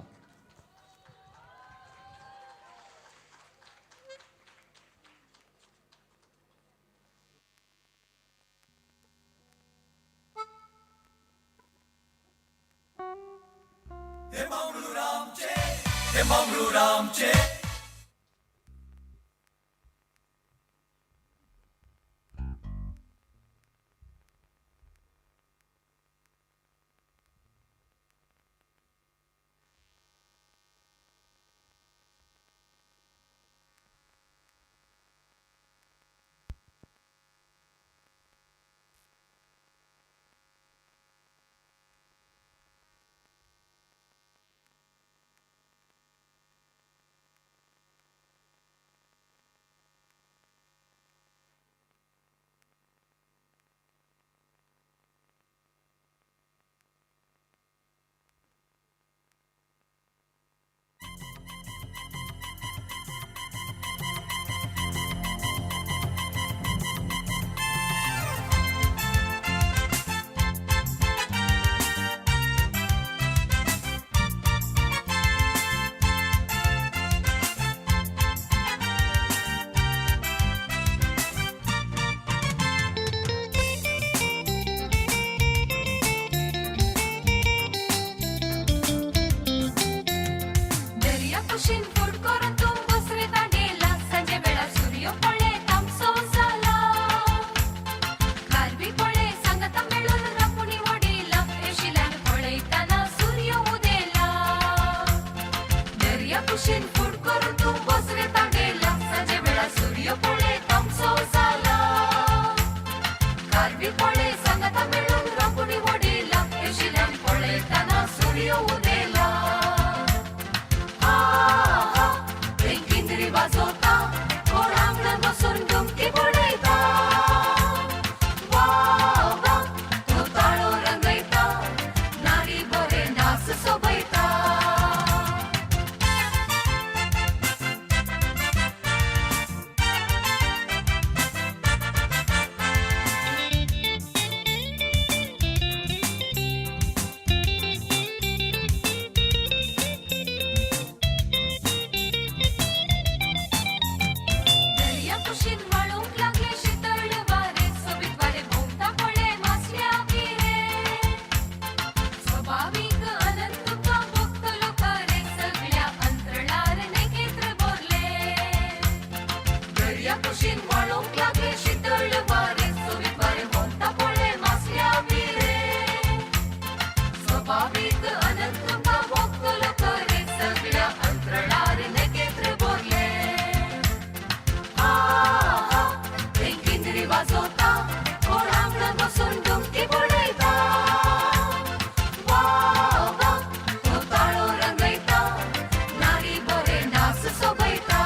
दर्या कुशीन फूट करून तुम बसरे दांडेला संजे बेळा सूर्य पळे तामसो जाला खारबी पळे सांगता मेळून रापुणी वडीला एशिल्यान पळयताना सूर्य उदेला दर्या कुशीन फूट करून तुम बसरे दांडेला संजे बेळा सूर्य पळे तामसो जाला खारबी पळे सांगता मेळून रापुणी वडीला एशिल्यान पळयताना सूर्य उदेला वाजवता कोण अंगणात बसून डुमकी बुडयता वा वा तो ताळो रंगयता नारी बरे नाच सोबयता दर्या कुशीन वाळूंक लागले शीतळ वारे सोबीत वारे भोवता पळे मासल्या विरे स्वाभाविक अनंत तुका भोगतलो करे सगळ्या अंतरळार नैकेत्र बोरले दर्या कुशीन वाळूंक लागले शीतळ वारे सोबीत वारे भोवता पळे मासल्या विरे स्वाभाविक अनंत तुका भोगतलो करे सगळ्या अंतरळार नैकेत्र बोरले किंदरी वाजवता कोण अंगणात बसून डुमकी बुडयता वा वा तो ताळो रंगयता नारी बरे नाच सोबयता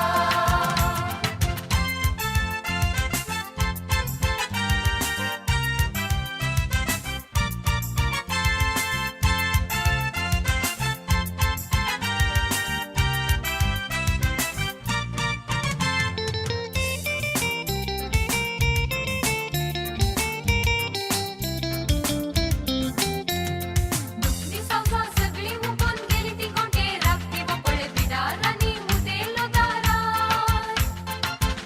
दुखणी सावजा सगळी उबून गेली ती कोंडे राखती व पळे बिडारांनी मुदेलो दारार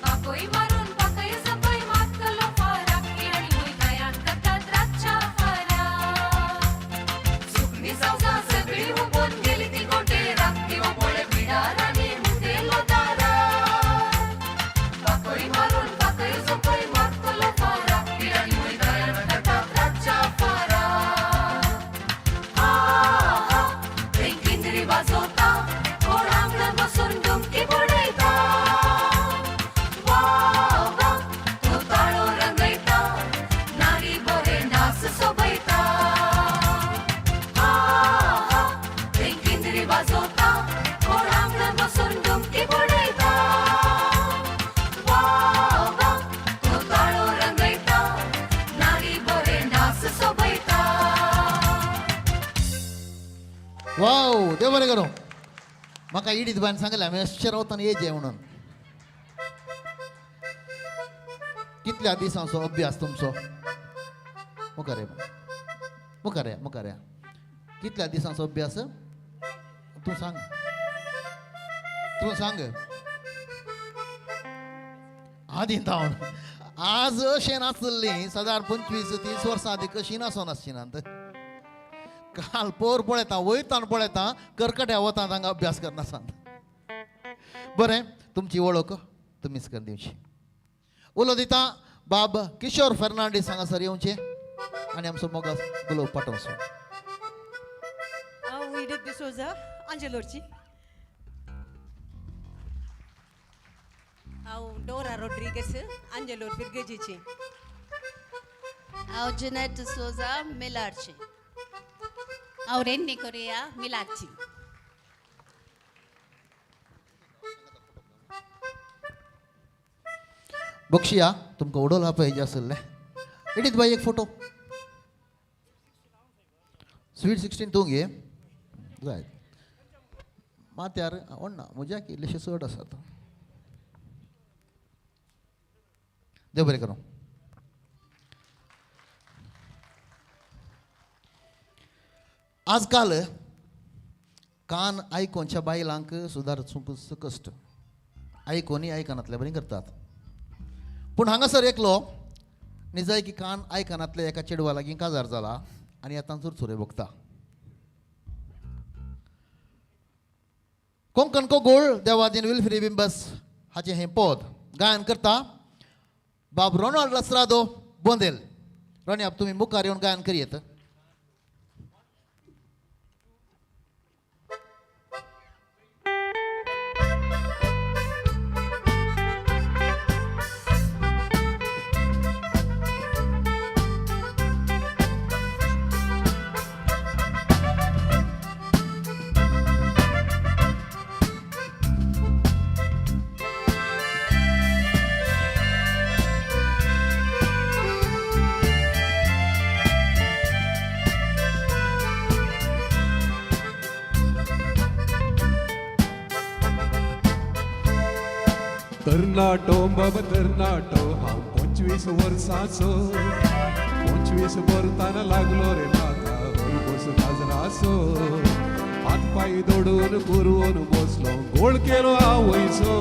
पाकोई मारून पाकय सपय मातलो फाराक किरणी मुयकायान करतात रातच्या फाराक दुखणी सावजा सगळी उबून गेली ती कोंडे राखती व पळे बिडारांनी मुदेलो दारार पाकोई मारून पाकय सपय मातलो फाराक किरणी मुयकायान करतात रातच्या फाराक किंदरी वाजवता कोण अंगणात बसून डुमकी बुडयता वा वा तो ताळो रंगयता नारी बरे नाच सोबयता किंदरी वाजवता कोण अंगणात बसून डुमकी बुडयता वा वा तो ताळो रंगयता नारी बरे नाच सोबयता वाव देव बरें करूं म्हाका इडीत बायन सांगलें हांवें अशें रावतना येजे म्हणून कितल्या दिसांचो अभ्यास तुमचो मुखार मुखार कितल्या दिसांचो अभ्यास तूं सांग हांव दिता आज अशें नासलें सादारण 25-30 वर्सां आदी कशी नासो नासची ना काल पोर पळयता वयतान पळयता कर्कट्या वता तांकां अभ्यास करना सांग. बरें तुमची वळख तुमीच कर दिवची. उलो दिता बाब किशोर फर्नांडीस हांगासर येवचे आनी आमचो मोगास उलोव पाठोवचो. हांव इडीत डिसोजा अंजलोरची. हांव डोरा रोड्रिगेस अंजलोर पिर्गेजीची. हांव जुनेट डिसोजा मिलारची. हांव रेन्नी कोरिया मिलारची. बक्षिया तुमकां उडोवला पाहिजे आसले. इडीत बाई एक फोटो. स्वीट 16 तूं घे जाय माथ्यार आवडना म्हज्या इल्लेशे चड आसात. देव बरें करूं. आजकाल कान आयकोनच्या बायलांक सुदारचूंक कश्ट. आयकोनी आयकानांतले बरें करतात. पूण हांगासर एकलो निजाय की कान आयकानांतल्या एका चेडवा लागीं काजार जाला आनी आतां चुरचुरे भोगता. कोंकण को गोळ देवादीन विल्फ्री बिंबस हाचें हें पद गायन करता बाब रोनाल्ड लसरादो बोंदेल. रोनी आप तुमी मुखार येवन गायन करियेत. तरणाटो बाबा तरणाटो हांव 25 वर्सांचो. 25 वर्ताना लागलो रे म्हाका हरबस गाजराचो. हात पाय दोडून कुरवून बसलो गोळ केलो हांव वयचो.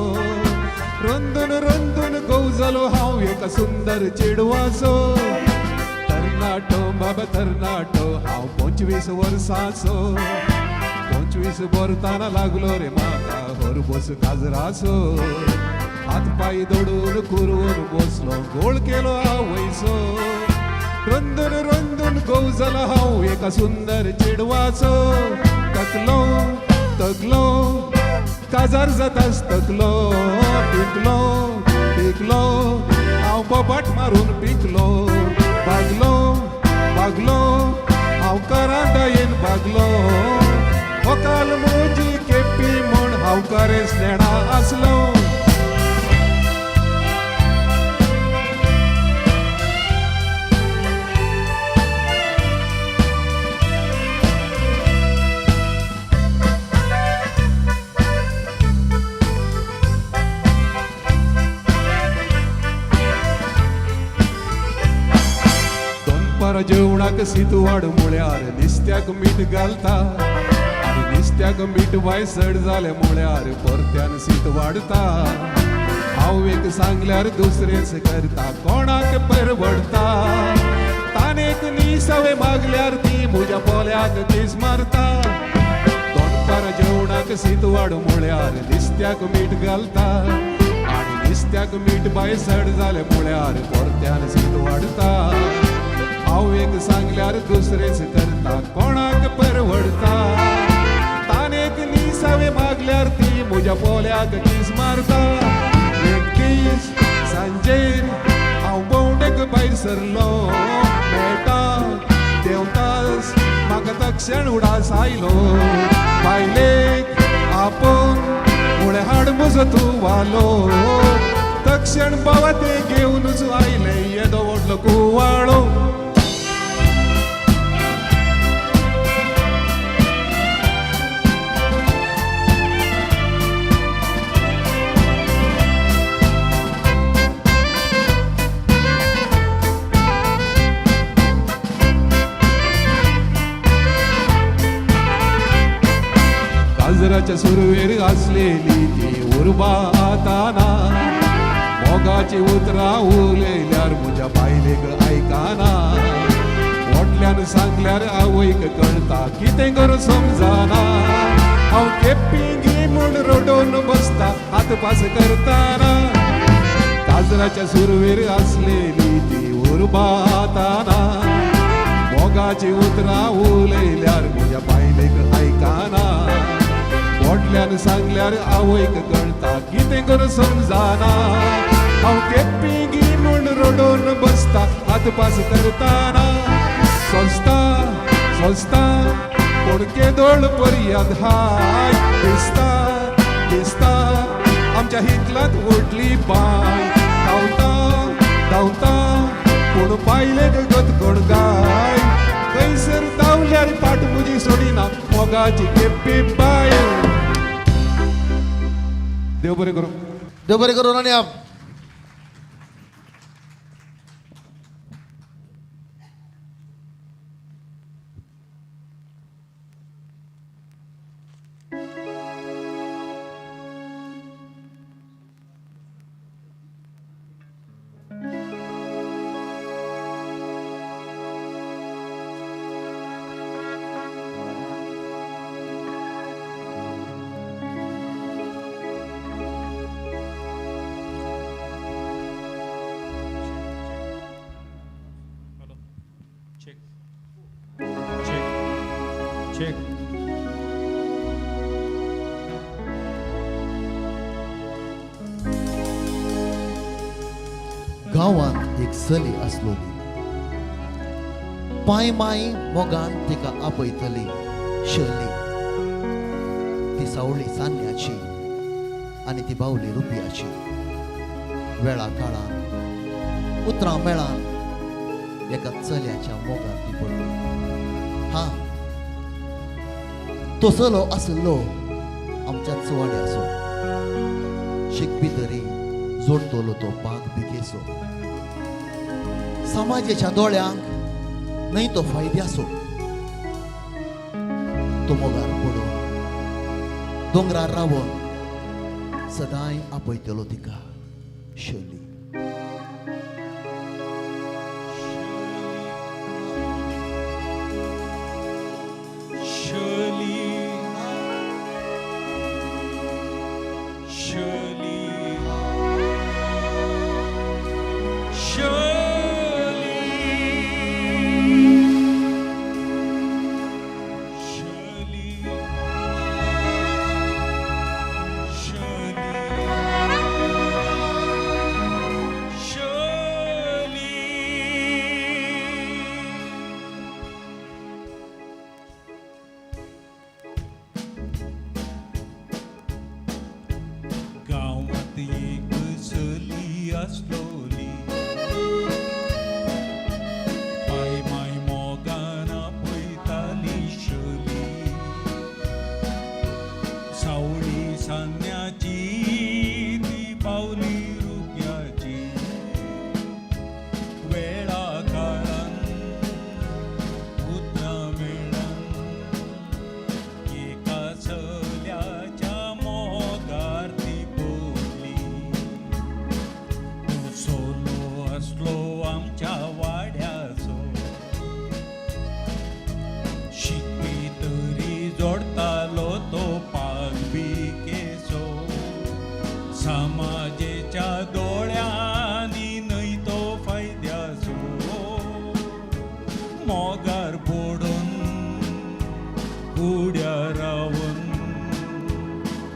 रंदून रंदून गवजलो हांव एका सुंदर चेडवाचो. तरणाटो बाबा तरणाटो हांव 25 वर्सांचो. 25 वर्ताना लागलो रे म्हाका हरबस गाजराचो. हात पाय दोडून कुरवून बसलो गोळ केलो हांव वयचो. रंदून रंदून गवजलो हांव एका सुंदर चेडवाचो. तकलो तकलो काजार जाताच तकलो. पिकलो पिकलो हांव बोबाट मारून पिकलो. भागलो भागलो हांव करांदायेन भागलो. वकाल म्हजी केपी म्हूण हांव कारेस नेणा आसलो. जेवणाक सितवाड मुळ्यार निस्त्याक मीठ घालता. आनी निस्त्याक मीठ वायसड जाले मुळ्यार परत्यान सीत वाडता. हांव एक सांगल्यार दुसरेच करता कोणाक परवडता. तानेक निसवे मागल्यार ती म्हज्या पोल्याक केस मारता. दोनपार जेवणाक सितवाड मुळ्यार निस्त्याक मीठ घालता. आनी निस्त्याक मीठ वायसड जाले मुळ्यार परत्यान सीत वाडता. हांव एक सांगल्यार दुसरेच करता कोणाक परवडता. तानेक निसावे मागल्यार ती म्हज्या पोल्याक किस मारता. एक दीस सांजेर हांव भोंवडेक भायर सरलो. मेळटा देंवतास म्हाका तक्षण उडास आयलो. बायलेक आपोवन मुळे हाड म्हजो तूं वालो. तक्षण बाबा ते घेवनूच आयले येदो व्हडलो कुवाळो. काजराच्या सुरवेर आसलेली ती उर्बाताना. मोगाची उतरां उलयल्यार म्हज्या बायलेक आयकाना. मोठल्यान सांगल्यार आवयक कळटा कितें करूं समजना हांव केप्पी म्हूण रडोवन बसता हात पास करताना काजराच्या सुरवेर आसलेली ती उर्बाताना मोगाची उतरां उलयल्यार म्हज्या बायलेक आयकाना मोठल्यान सांगल्यार आवयक कळटा कितें करूं समजना हांव केप्पी म्हूण रडोवन बसता हात पास करताना सोंसता सोंसता पूण केदोळ पर्यंत हाय दिसता दिसता आमच्या हितलांत व्हडली बाय धांवता धांवता पूण बायलेक गतकोण गाय खंयसर धांवल्यार पाट म्हजी सोडिना मोगाची केप्पी बाय देव बरें करूं देव बरें करून आणि चेक चेक चेक गांवांत एक चली आसलोली पांय माय मोगान तिका आपयतली शर्ली ती सावळी सान्याची आनी ती बावली रुपयाची वेळा काळान उतरां मेळान एका चल्याच्या मोगान ती पडली हा तो चलो आसलो आमच्या चवाड्याचो शिकपी तरी जोडतलो तो पांक बिकेसो समाजाच्या दोळ्यांक न्हय तो फायद्याचो तो मोगार पडून दोंगरार रावून सदांय आपयतलो तिका शर्ली गावात एक चली आसलोली पाय माय मोगान पळयताली शर्ली सावळी सान्याची ती पावली रुपयाची वेळा काळान उतरां मेळान एका चल्याच्या मोगार ती पडली तो सोलो आसलो आमच्या वाड्याचो शिकपी तरी जोडतालो तो पागबिकेचो समाजेच्या दोळ्यांनी न्हय तो फायद्याचो मोगार पडून उड्या रावून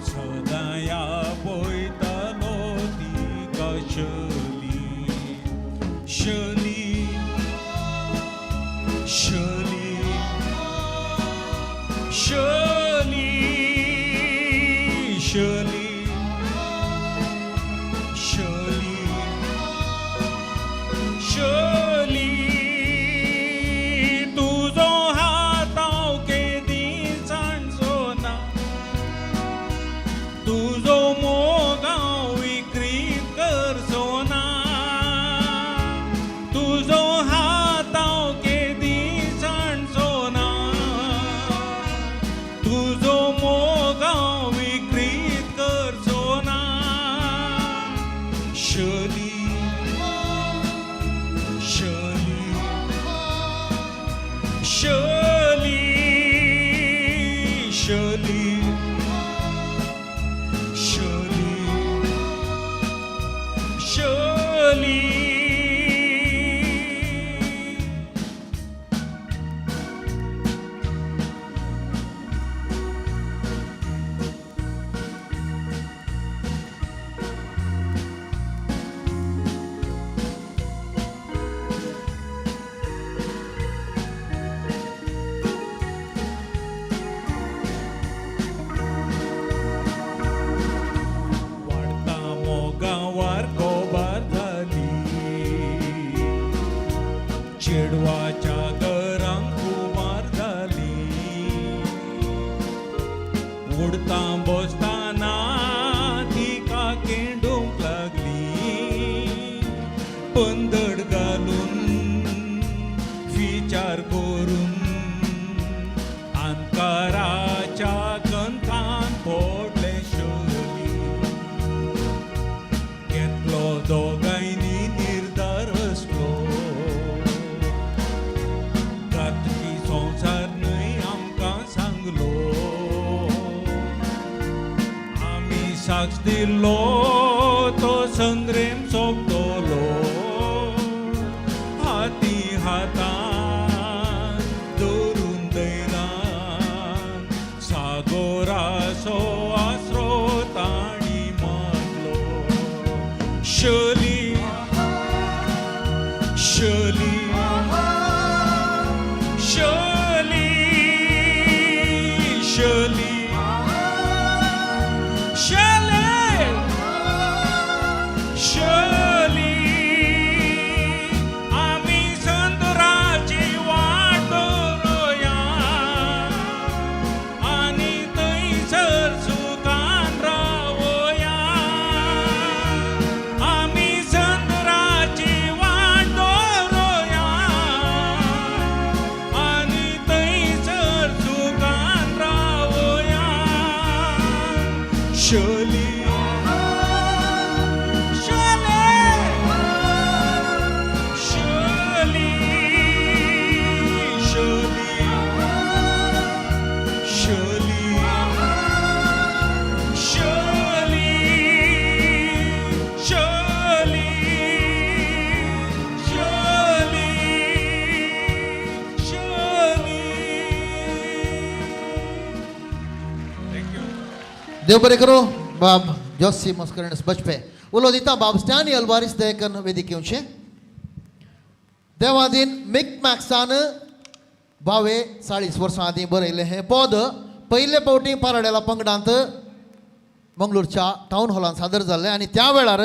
सदांय आपयतालो तिका Shirley Shirley Shirley Shirley Shirley Shirley Shirley तुजो हात हांव केदी जाणचो ना तुजो मोग हांव विक्रीत करचो ना तुजो हात हांव केदी जाणचो ना शली शली शली शली वाढता मोगावार कोबार झाली चेडवाच्या घरांक कुमार झाली उडता बसताना तिका केंडूंक लागली पंदड घालून विचार करून अंकाराच्या कणकान पडले शोली घेतलो दोगांयनी निर्धार असलो रातकी संसार न्हय आमकां सांगलो आमी साक्ष दिल्लो तो संग्रेम सोंपतलो हाती हातान दवरून दैरान सागोराचो आसरो ताणी मागलो शली शली शली शली शली शली आमी संदराची वाट दवरुया आनी थंयसर सुखान रावया आमी संदराची वाट दवरुया आनी थंयसर सुखान रावया शली देव बरें करूं बाब जोसी मस्करनेस बचपे उलो दिता बाब स्टॅनी अल्वारिस देकन वेदिकेवचे देवादीन मिक मॅक्सान 40 वर्सां आदीं बरयलें हें पद पयले फावटी पाराडेला पंगडांत मंगळूरच्या टावन हॉलांत सादर जाल्लें आनी त्या वेळार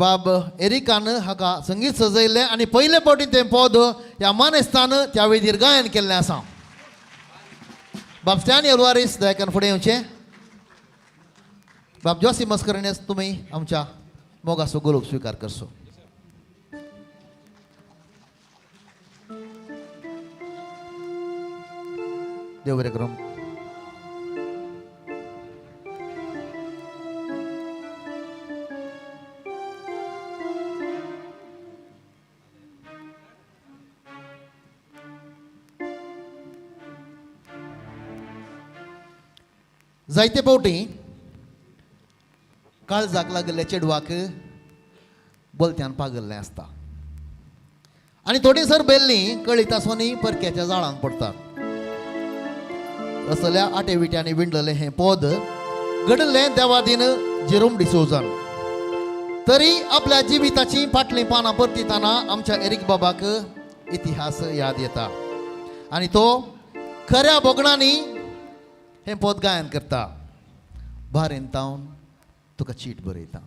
बाब एरिकान हाका संगीत सजयल्लें आनी पयले फावटी तें पद ह्या मानेस्तान त्या वेदीर गायन केल्लें आसा बाब स्टॅनी अल्वारिस देकन फुडें येवचें बाब जोसी मस्करनेस तुमी आमच्या मोगाचो गोलोक स्विकार करचो देव बरें करूं जायते फावटी काळजाक लागले चेडवाक बोलत्यान पागल्लें आसता आनी थोडी सर बेल्लीं कळीत आसोनी परक्याच्या जाळांत पडटात असल्या आटे विट्यांनी विणलेलें हें पद घडलें देवादीन जेरोम डिसोजान तरी आपल्या जिविताची फाटलीं पानां परतिताना आमच्या एरिक बाबाक इतिहास याद येता आनी तो खऱ्या बोगणांनी हें पद गायन करता भारेन तावन तुका चीट बरयता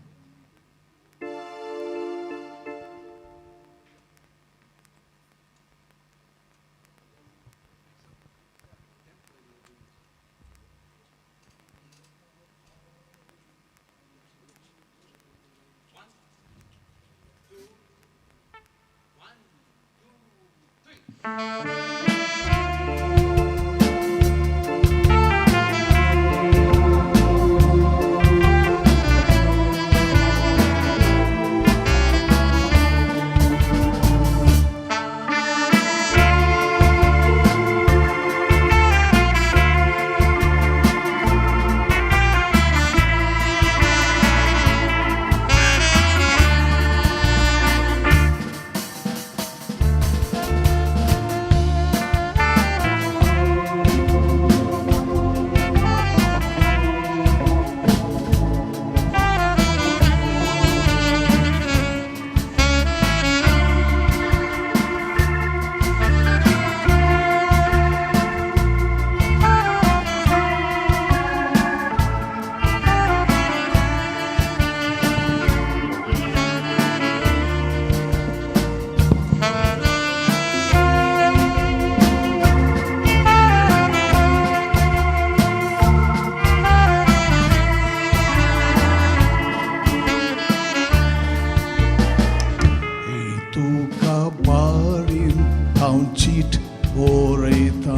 बोरयता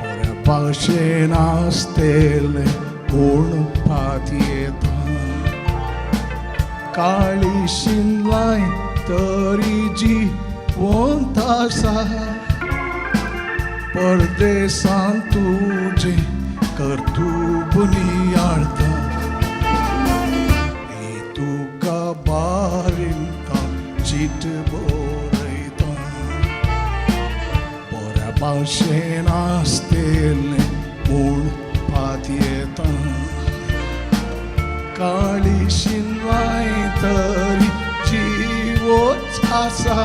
बऱ्या भाशेन आसतेले म्हणपात येता काळी शिनलाय तरी जिवंत आसा परदेसांत तुजे कर्तूब नियाळता तुका बारिंता चिट बरयता बऱ्या भाशेन आसतेले म्हणपात येता काळी शिनवाय तरी जीवच आसा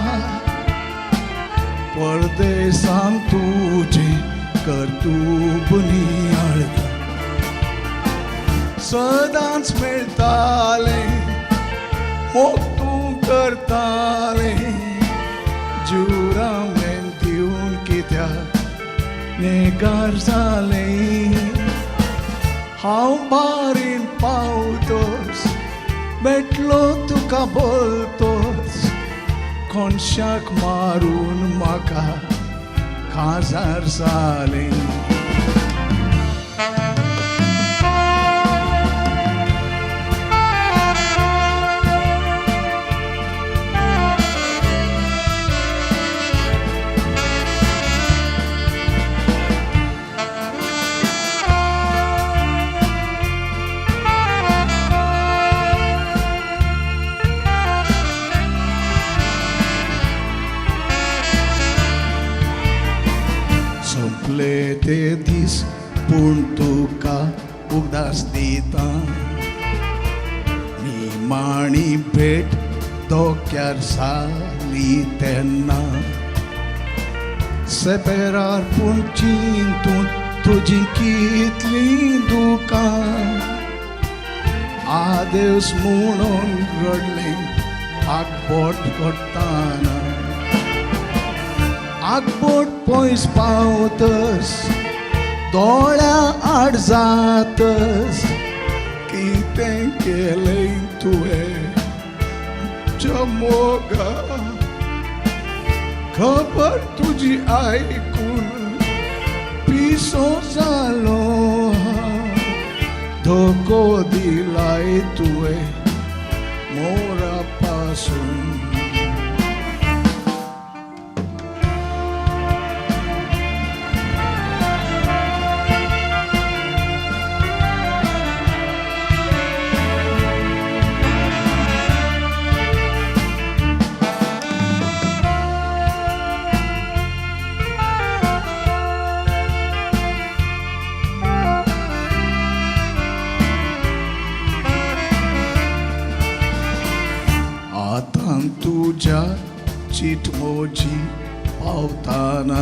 परदेसांत तुजे कर्तूब नियाळता सदांच मेळटाले मोग तूं करताले जुरामेन दिवन कित्याक नेगार जाले हांव बारीन पावतोच मेटलो तुका बोलतोच कोणशाक मारून म्हाका काजार जाले संपले ते दीस पूण तुका उगदास दिता निमाणी भेट धोक्यार जाली तेन्ना सेपेरार पूण चिंतून तुजी कितली दुकां आदेस म्हणून रडले आगबोट करताना आगबोट पयस पावतस दोळ्या आड जातस कितें केलें तुवें मोगा खबर तुजी आयकून पिसो जालो धोको दिलाय तुवें मोरा पासून आतां तुज्या चिटमोजी पावताना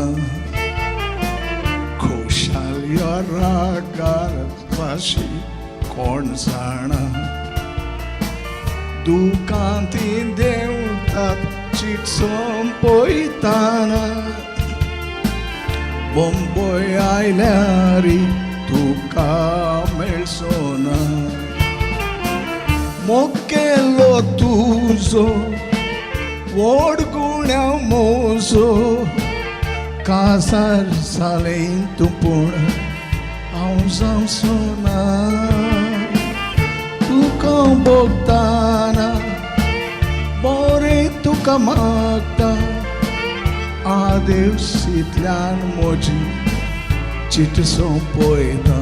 खुशाल या रागार राशी कोण जाणा दुकांती देंवतात चीट संपयताना बंबय आयल्यारी तुका मेळसोना मोग केलो तुजो व्हड गुण्या मोजो काजार जालें तूं पूण हांव जावचोना तुका भोगताना बरें तुका मागता आदेवसींतल्यान म्हजी चीट सोंपयता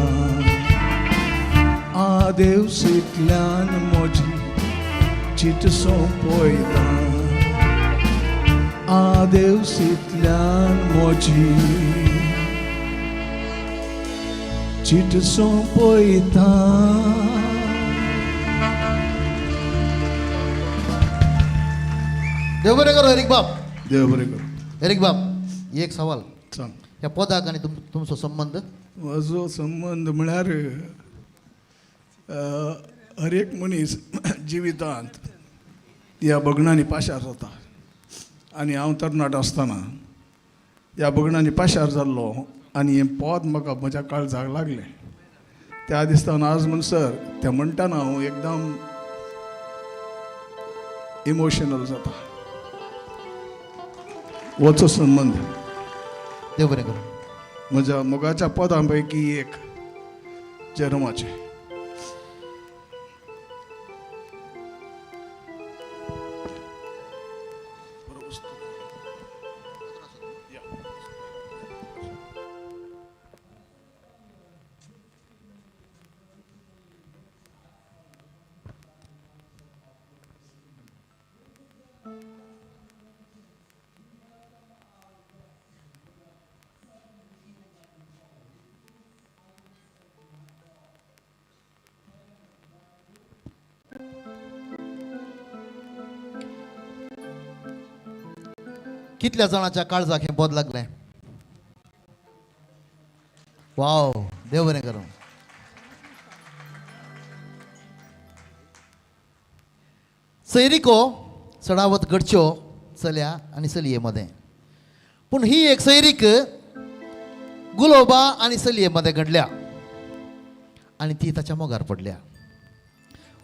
आदेवसींतल्यान म्हजी चीट सोंपयता आदेवसींतल्यान म्हजी चीट सोंपयता देव बरें करो एरिक बाब देव बरें करूं एरिक बाब एक सवाल सांग ह्या पदाक आनी तुमचो संबंध म्हजो संबंद म्हळ्यार हर एक मनीस जिवितांत ह्या भगणांनी पाशार जाता आनी हांव तरणाट आसतना ह्या भगणांनी पाशार जाल्लो आनी हें पद म्हाका म्हज्या काळजाक लागलें त्या दिसतान आज म्हणसर तें म्हणटाना हांव एकदम इमोशनल जाता वचो संबंध देव बरें करूं. म्हज्या मोगाच्या पदां पैकी एक जन्माचे. कितल्या जाणांच्या काळजाक हें बोध लागलें. वाव, देव बरें करूं. सैरिको चडावत घडच्यो चल्या आनी चलये मदें. पूण ही एक सैरीक गुलोबा आनी चलये मदें घडल्या आनी ती ताच्या मोगार पडल्या.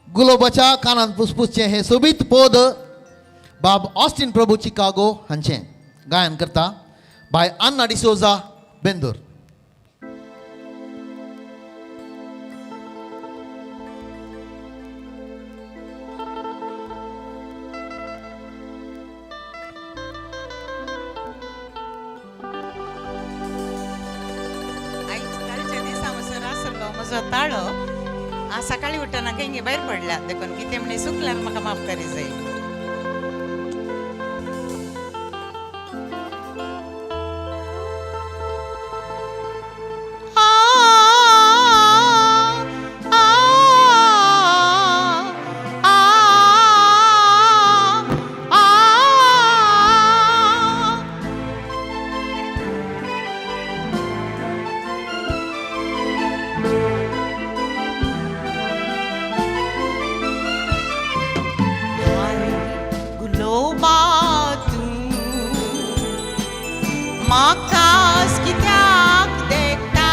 गुलोबाच्या कानांत पुसपुसचें हें सोबीत पद बाब ऑस्टिन प्रभू चिकागो हांचें गायन करता बाय आन्ना डिसोजा बेंदूर. आयज कालच्या दिसा म्हणसर आसलो म्हजो ताळो आज सकाळी उठना केंगे भायर पडला देखून कितें म्हणे चुकल्यार म्हाका माफ करी जाय. म्हाकाच कित्याक देखता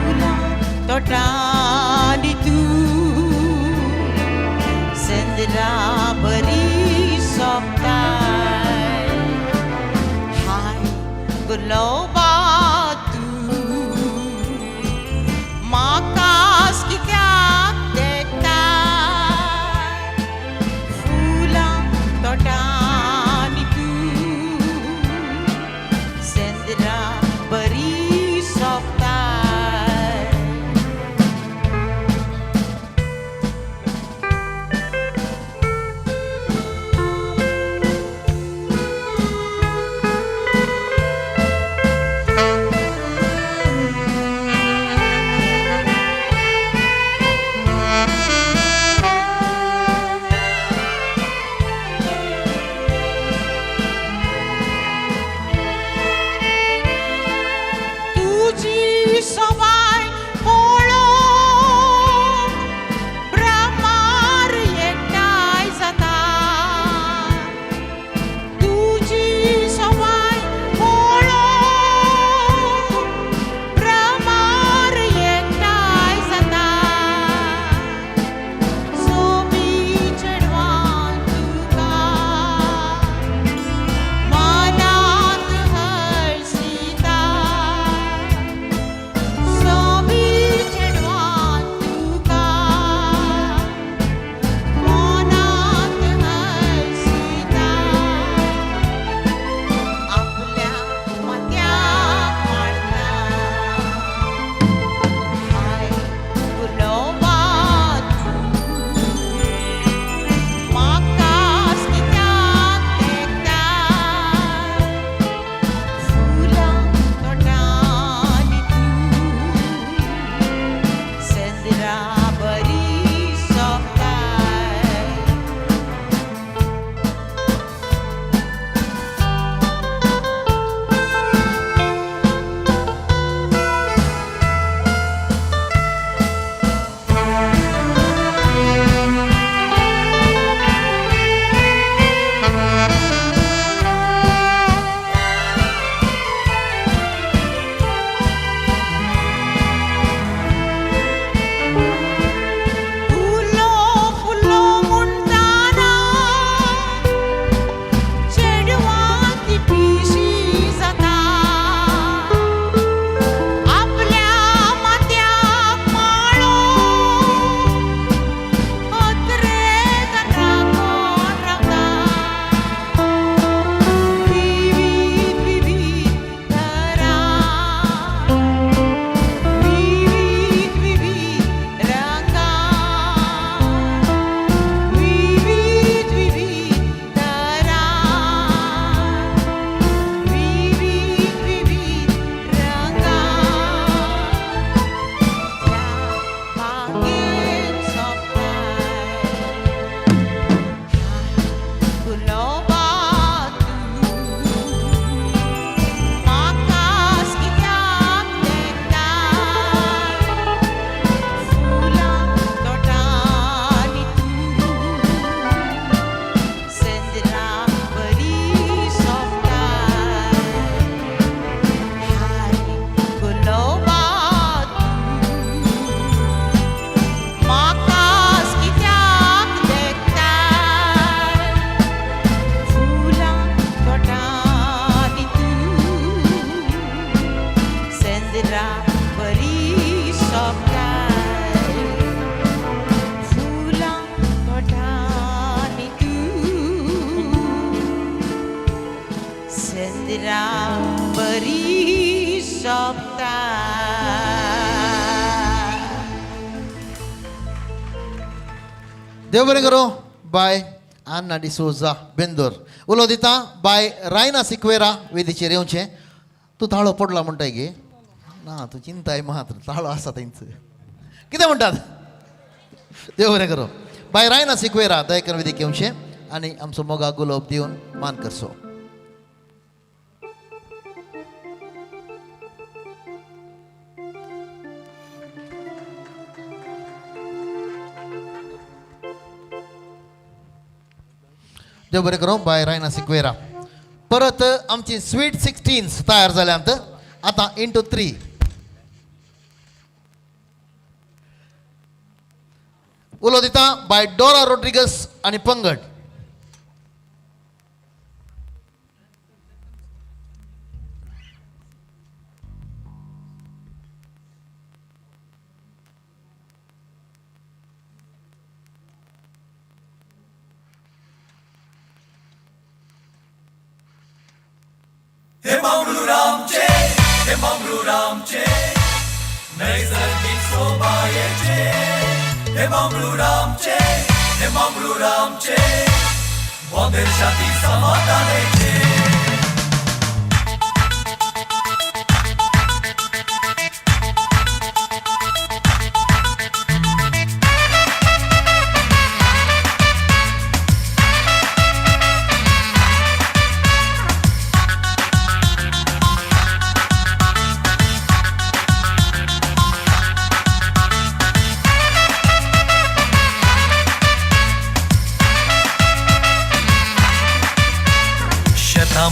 फुलां तोटांनी तूं सेंद्रा बरी सोंपताय. हाय गुलोबा तूं म्हाकाच कित्याक देखता फुलां तोटांनी तूं सेंद्रा बरी सोंपताय. चंद्रा बरी सोपता देव बरें करूं bye Anna Di Souza Bendur उलो दिता बाय रायना सिक्वेरा वेदीचेर येवचें तूं ताळो पडला म्हणटाय गे ना तूं चिंताय मात्र ताळो आसा तेंच कितें म्हणटात देव बरें करूं बाय रायना सिक्वेरा दयकर वेदीक येवचें आनी आमचो मोगा गुलाब दिवन मान करचो देव बरें करूं बाय रायना सिक्वेरा परत आमची स्वीट 16 तयार जाल्यांत आतां इंटू 3 उलो दिता बाय डोरा रोड्रिगस आनी पंगड हे मंगळूरामचे हे मंगळूरामचे नैसर्गिक शोभायेचे हे मंगळूरामचे हे मंगळूरामचे वंदेर शांती समाधानाचे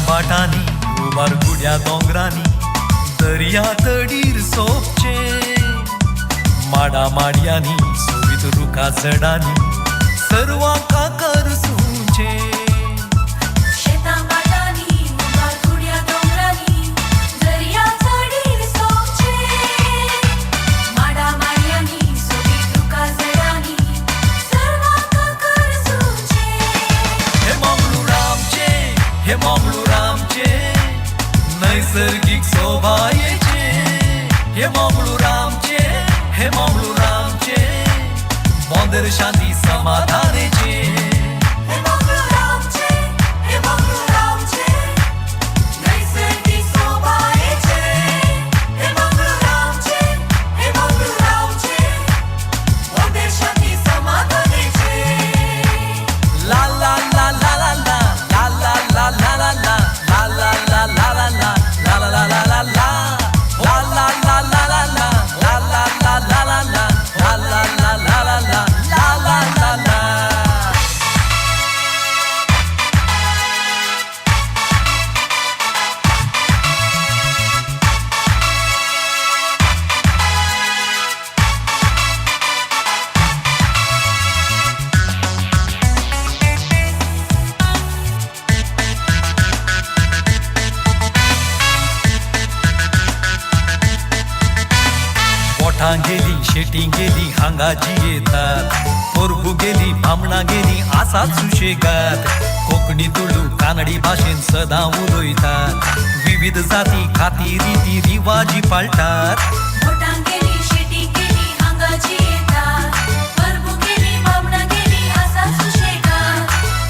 बाटांनी उबार गुड्या दोंगरांनी दर्या तडीर सोपचे माडा माडयांनी सोबीत रुखा झाडांनी सर्वांक करसूचे शेतां बाटांनी उबार गुड्या दोंगरांनी दर्या तडीर सोपचे माडा माडयांनी सोबीत रुखा झाडांनी सर्वांक करसूचे हे मंगळूरामचे हे मंगळूरामचे नैसर्गिक शोभायेचे हे मंगळूरामचे हे मंगळूरामचे वंदेर शांती समाधानाचे हे मंगळूरामचे हे मंगळूरामचे नैसर्गिक शोभायेचे हे मंगळूरामचे वंदेर शांती समाधानाचे ला ला ला ला ला ला ला ला ला ला ला गेली शेटी गेली हांगाची येतात पोरबू गेली बामणा गेली आसात सुशेगात कोंकणी तुळू कानडी भाषेन सदां उलयतात विविध जाती खाती रिती रिवाजी पाळटात भोटां गेली शेटी गेली हांगाची येतात परबू गेली बामणा गेली आसा सुशेगात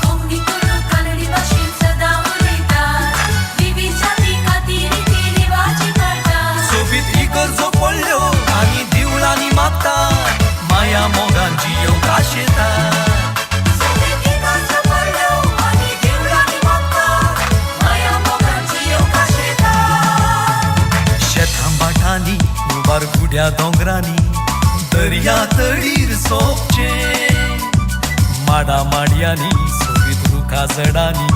कोंकणी तुळू कानडी भाशेन सदां उलयतात विविध जाती खाती रिती रिवाजी पाळटात सोबीत इगर्जो पडल्यो आनी दिवळांनी मागतात माया मोगांची येवकाश येतात सोबीत इगर्जो पडल्यो आनी दिवळांनी मागतात माया मोगांची येवकाश येतात शेतां बाटांनी उबार गुड्या दोंगरांनी दर्या तडीर सोपचे माडा माडयांनी सोबीत रुखा झाडांनी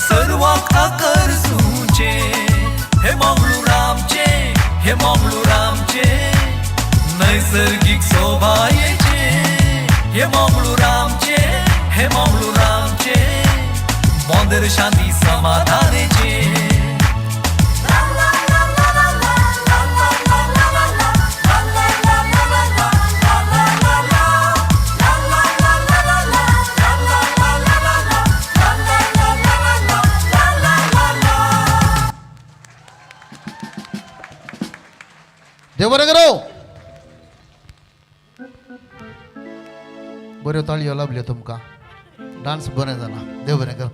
सर्वांक करसूचे हे मंगळूरामचे हे मंगळूरामचे नैसर्गिक शोभायेचे हे मंगळूरामचे हे मंगळूरामचे वंदेर शांती समाधानाचे देव बरें करो. बऱ्यो ताळयो लाभल्यो तुमकां. डान्स बरें जालां. देव बरें करो.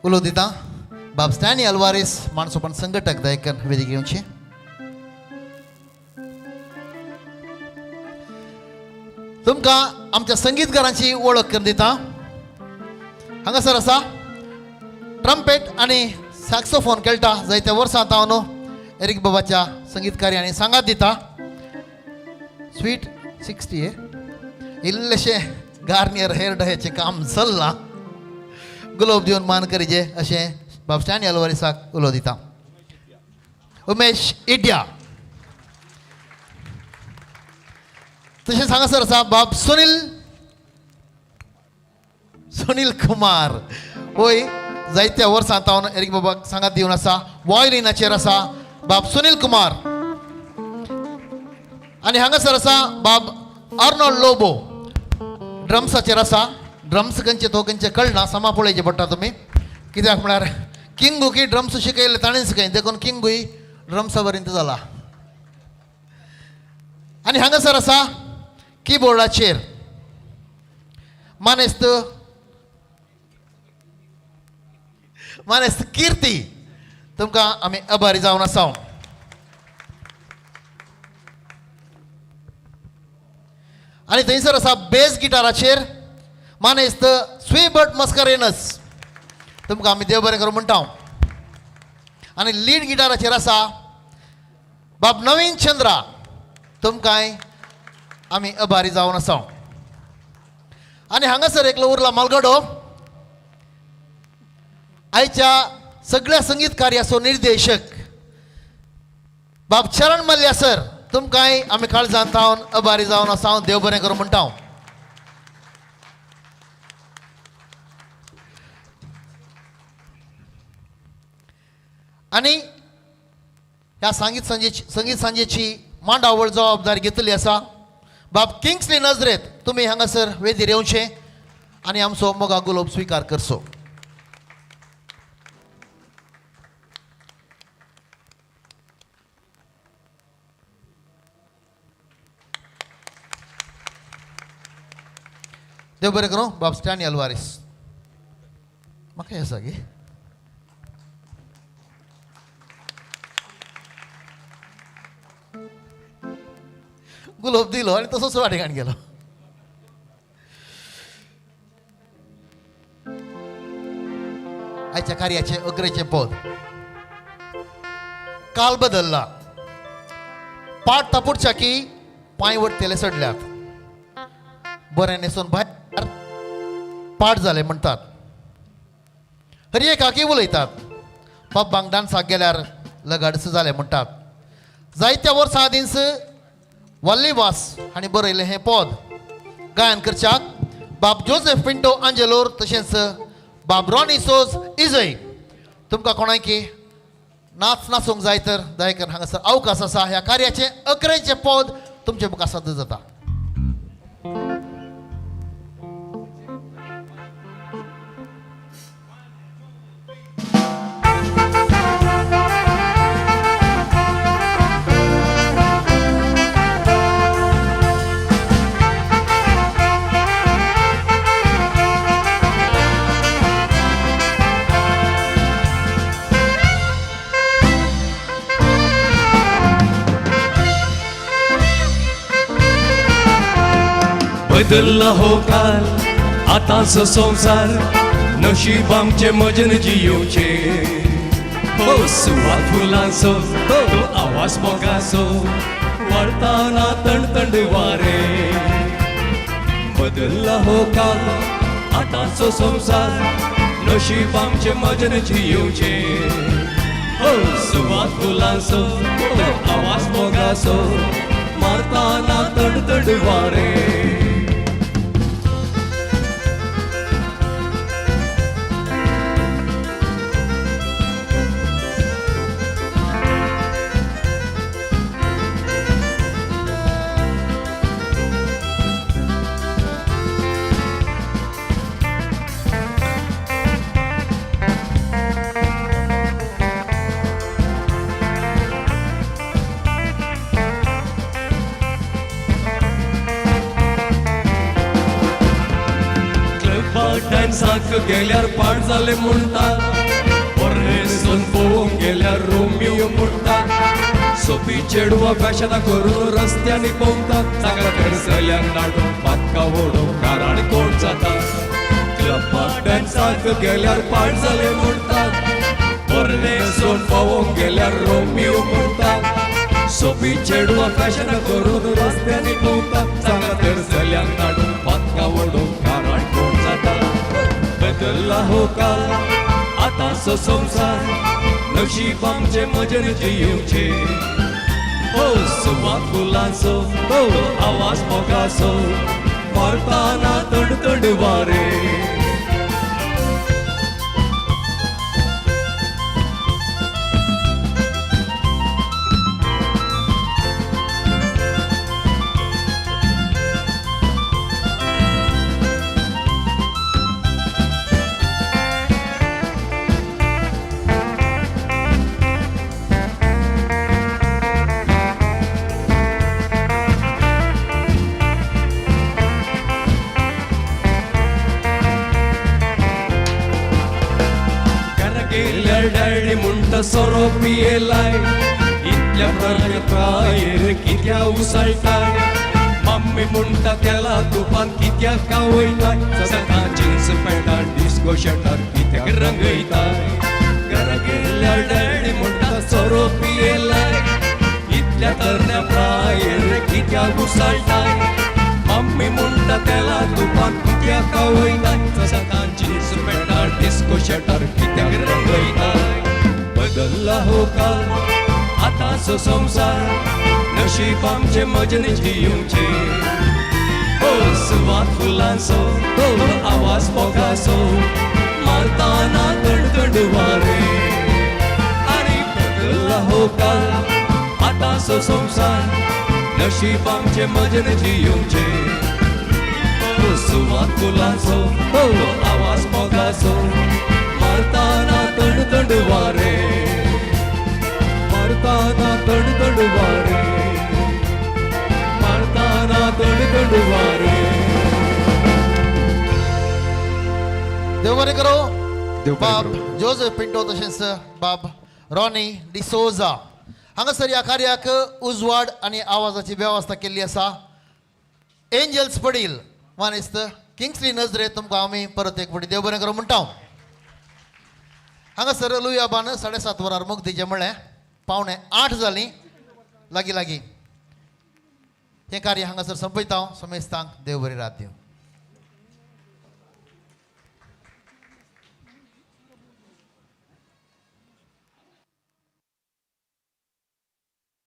उलो दिता बाब स्टॅनी अल्वारीस माणसो पण संघटक दायकन वेदिक येवचे. तुमकां आमच्या संगीतकारांची वळख करून दिता. हांगासर आसा ट्रम्पेट आनी सॅक्सोफोन खेळटा. जायत्या वर्सां आतां हांव न्हू एरिक बाबाच्या संगीत कार्यांनी सांगात दिता. स्वीट 60 इल्लेशें गार्नियर हेअर डयाचें काम चल्लां. गुलाब दिवन मान करीजे अशें बाब स्टॅनी अल्वारीसाक उलो दिता. उमेश इड्या. तशेंच हांगासर आसा बाब सुनील कुमार. वय जायत्या वर्सां आतां हांव एरिक बाबाक सांगात दिवन आसा. वायलिनाचेर आसा बाब सुनील कुमार. आनी हांगासर आसा बाब आर्नोल्ड लोबो. ड्रम्साचेर आसा. ड्रम्स खंयचे तो खंयचे कळना. समा पळोवचे पडटा तुमी. कित्याक म्हळ्यार किंगूकी ड्रम्स शिकयले ताणें शिकयले देखून किंगूय ड्रम्सा पर्यंत जाला. आनी हांगासर आसा कीबोर्डाचेर मानेस्त कीर्ती. तुमकां आमी आभारी जावन आसा. आनी थंयसर आसा बेस गिटाराचेर मानेस्त स्वीबर्ट मस्करेनस. तुमकां आमी देव बरें करूं म्हणटा. आनी लीड गिटाराचेर आसा बाब नवीन चंद्रा. तुमकांय आमी आभारी जावन आसा. आनी हांगासर एकलो उरला मालगडो. आयच्या सगळ्या संगीत कार्याचो निर्देशक बाब चरण मल्ल्या सर. तुमकांय आमी काळजांत थावन आभारी जावन आसा. देव बरें करूं म्हणटा. आनी ह्या संगीत सांजेची मांडावळ जबाबदारी घेतली आसा बाब किंग्सली नजरेत. तुमी हांगासर वेदीर येवचें आनी आमचो मोगा गुलाब स्विकार करचो. देव बरें करूं बाब स्टॅनी अल्वारीस. म्हाका आसा गे गुलाब दिलो आनी तसोच वाटेकान गेलो. आयच्या कार्याचे अग्रेचे पद काल बदलला. पाट तापुडच्या की पांय वटतेले सडल्यात. बरें न्हेसून भायर पाट जाले म्हणटात. हरये काकी उलयतात. पब्बांक डान्साक गेल्यार लगाडस जाले म्हणटात. जायत्या वर्सां आदींच वाल्लीवास हांणी बरयलें हें पद गायन करच्याक बाब जोसेफ पिंटो आंजेलोर तशेंच बाब रॉनी सोज इजय. तुमकां कोणायकी नाच नाचूंक जाय तर दयेकर हांगासर अवकाश आसा. ह्या कार्याचें अकरेचें पद तुमचे मुखार सादर जाता. बदलला हो काल आताच संसार. नशीब आमचे मजन जियोचे. हो सुवात फुलांचो तो आवाज मोगाचो. वाढताना तणतण वारे. बदलला हो काल आताच संसार. नशीब आमचे मजन जियोचे. हो सुवात फुलांचो तो आवाज मोगाचो. मारताना तणतण वारे. डान्साक गेल्यार पाड जाले म्हणटात परनेसून पळोवंक गेल्यार रोमियो म्हणटात सोपी चेडवां फॅशनां करून रस्त्यांनी पोवतात जागा धरसल्यांक नाडून पातका ओडून कारण कोण जाता क्लबाक डान्साक गेल्यार पाड जाले म्हणटात परनेसून पळोवंक गेल्यार रोमियो म्हणटात सोपी चेडवां फॅशनां करून रस्त्यांनी पोवतात जागा धरसल्यांक नाडून पातका ओडून कारण कोण जाता बदलला हो काल आतांचो संसार नशीब आमचे मजेन जियोवचे हो सुवात फुलांचो हो आवाज मोगाचो मारताना तडतड वारे डॅडी म्हणटा सोरो पियेलाय इतल्या प्रायर कित्या उसळटाय मम्मी म्हणटा तेला तुपान कित्याक कावयताय सकाळ जीन्स पॅन्टार डिस्को शर्टार कित्याक रंगयताय घरा गेल्या डॅडी म्हणटा सोरो पियेलाय इतल्या तरण्या प्रायर कित्याक उसळटाय मम्मी म्हणटा तेला तुपान कित्याक कावयताय सकाळ जीन्स पॅन्टार डिस्को शर्टार कित्याक रंगयताय बदलला हो काल आतांचो संसार नशीब आमचे मजेन जियोवचे हो सुवात फुलांचो हो आवाज मोगाचो मारताना तडतड वारे आनी बदलला हो काल आतांचो संसार नशीब आमचे मजेन जियोवचे हो सुवात फुलांचो हो आवाज मोगाचो मारताना तडतड वारे मारताना तडतड वारे मारताना तडतड वारे देव बरें करो बाब जोसेफ पिंटो तशेंच बाब रॉनी डिसोजा हांगासर ह्या कार्याक उजवाड आनी आवाजाची वेवस्था केल्ली आसा एंजल्स पडील वानिस्त किंग्सली नजरे तुमकां आमी परत एक फावटी देव बरें करूं म्हणटा हांगासर लुयाबान 7:30 वरार मुक्तीचें म्हणलें 7:45 जालीं लागीं लागीं हें कार्य हांगासर संपयता हांव समेस्तांक देव बरी रात दिवं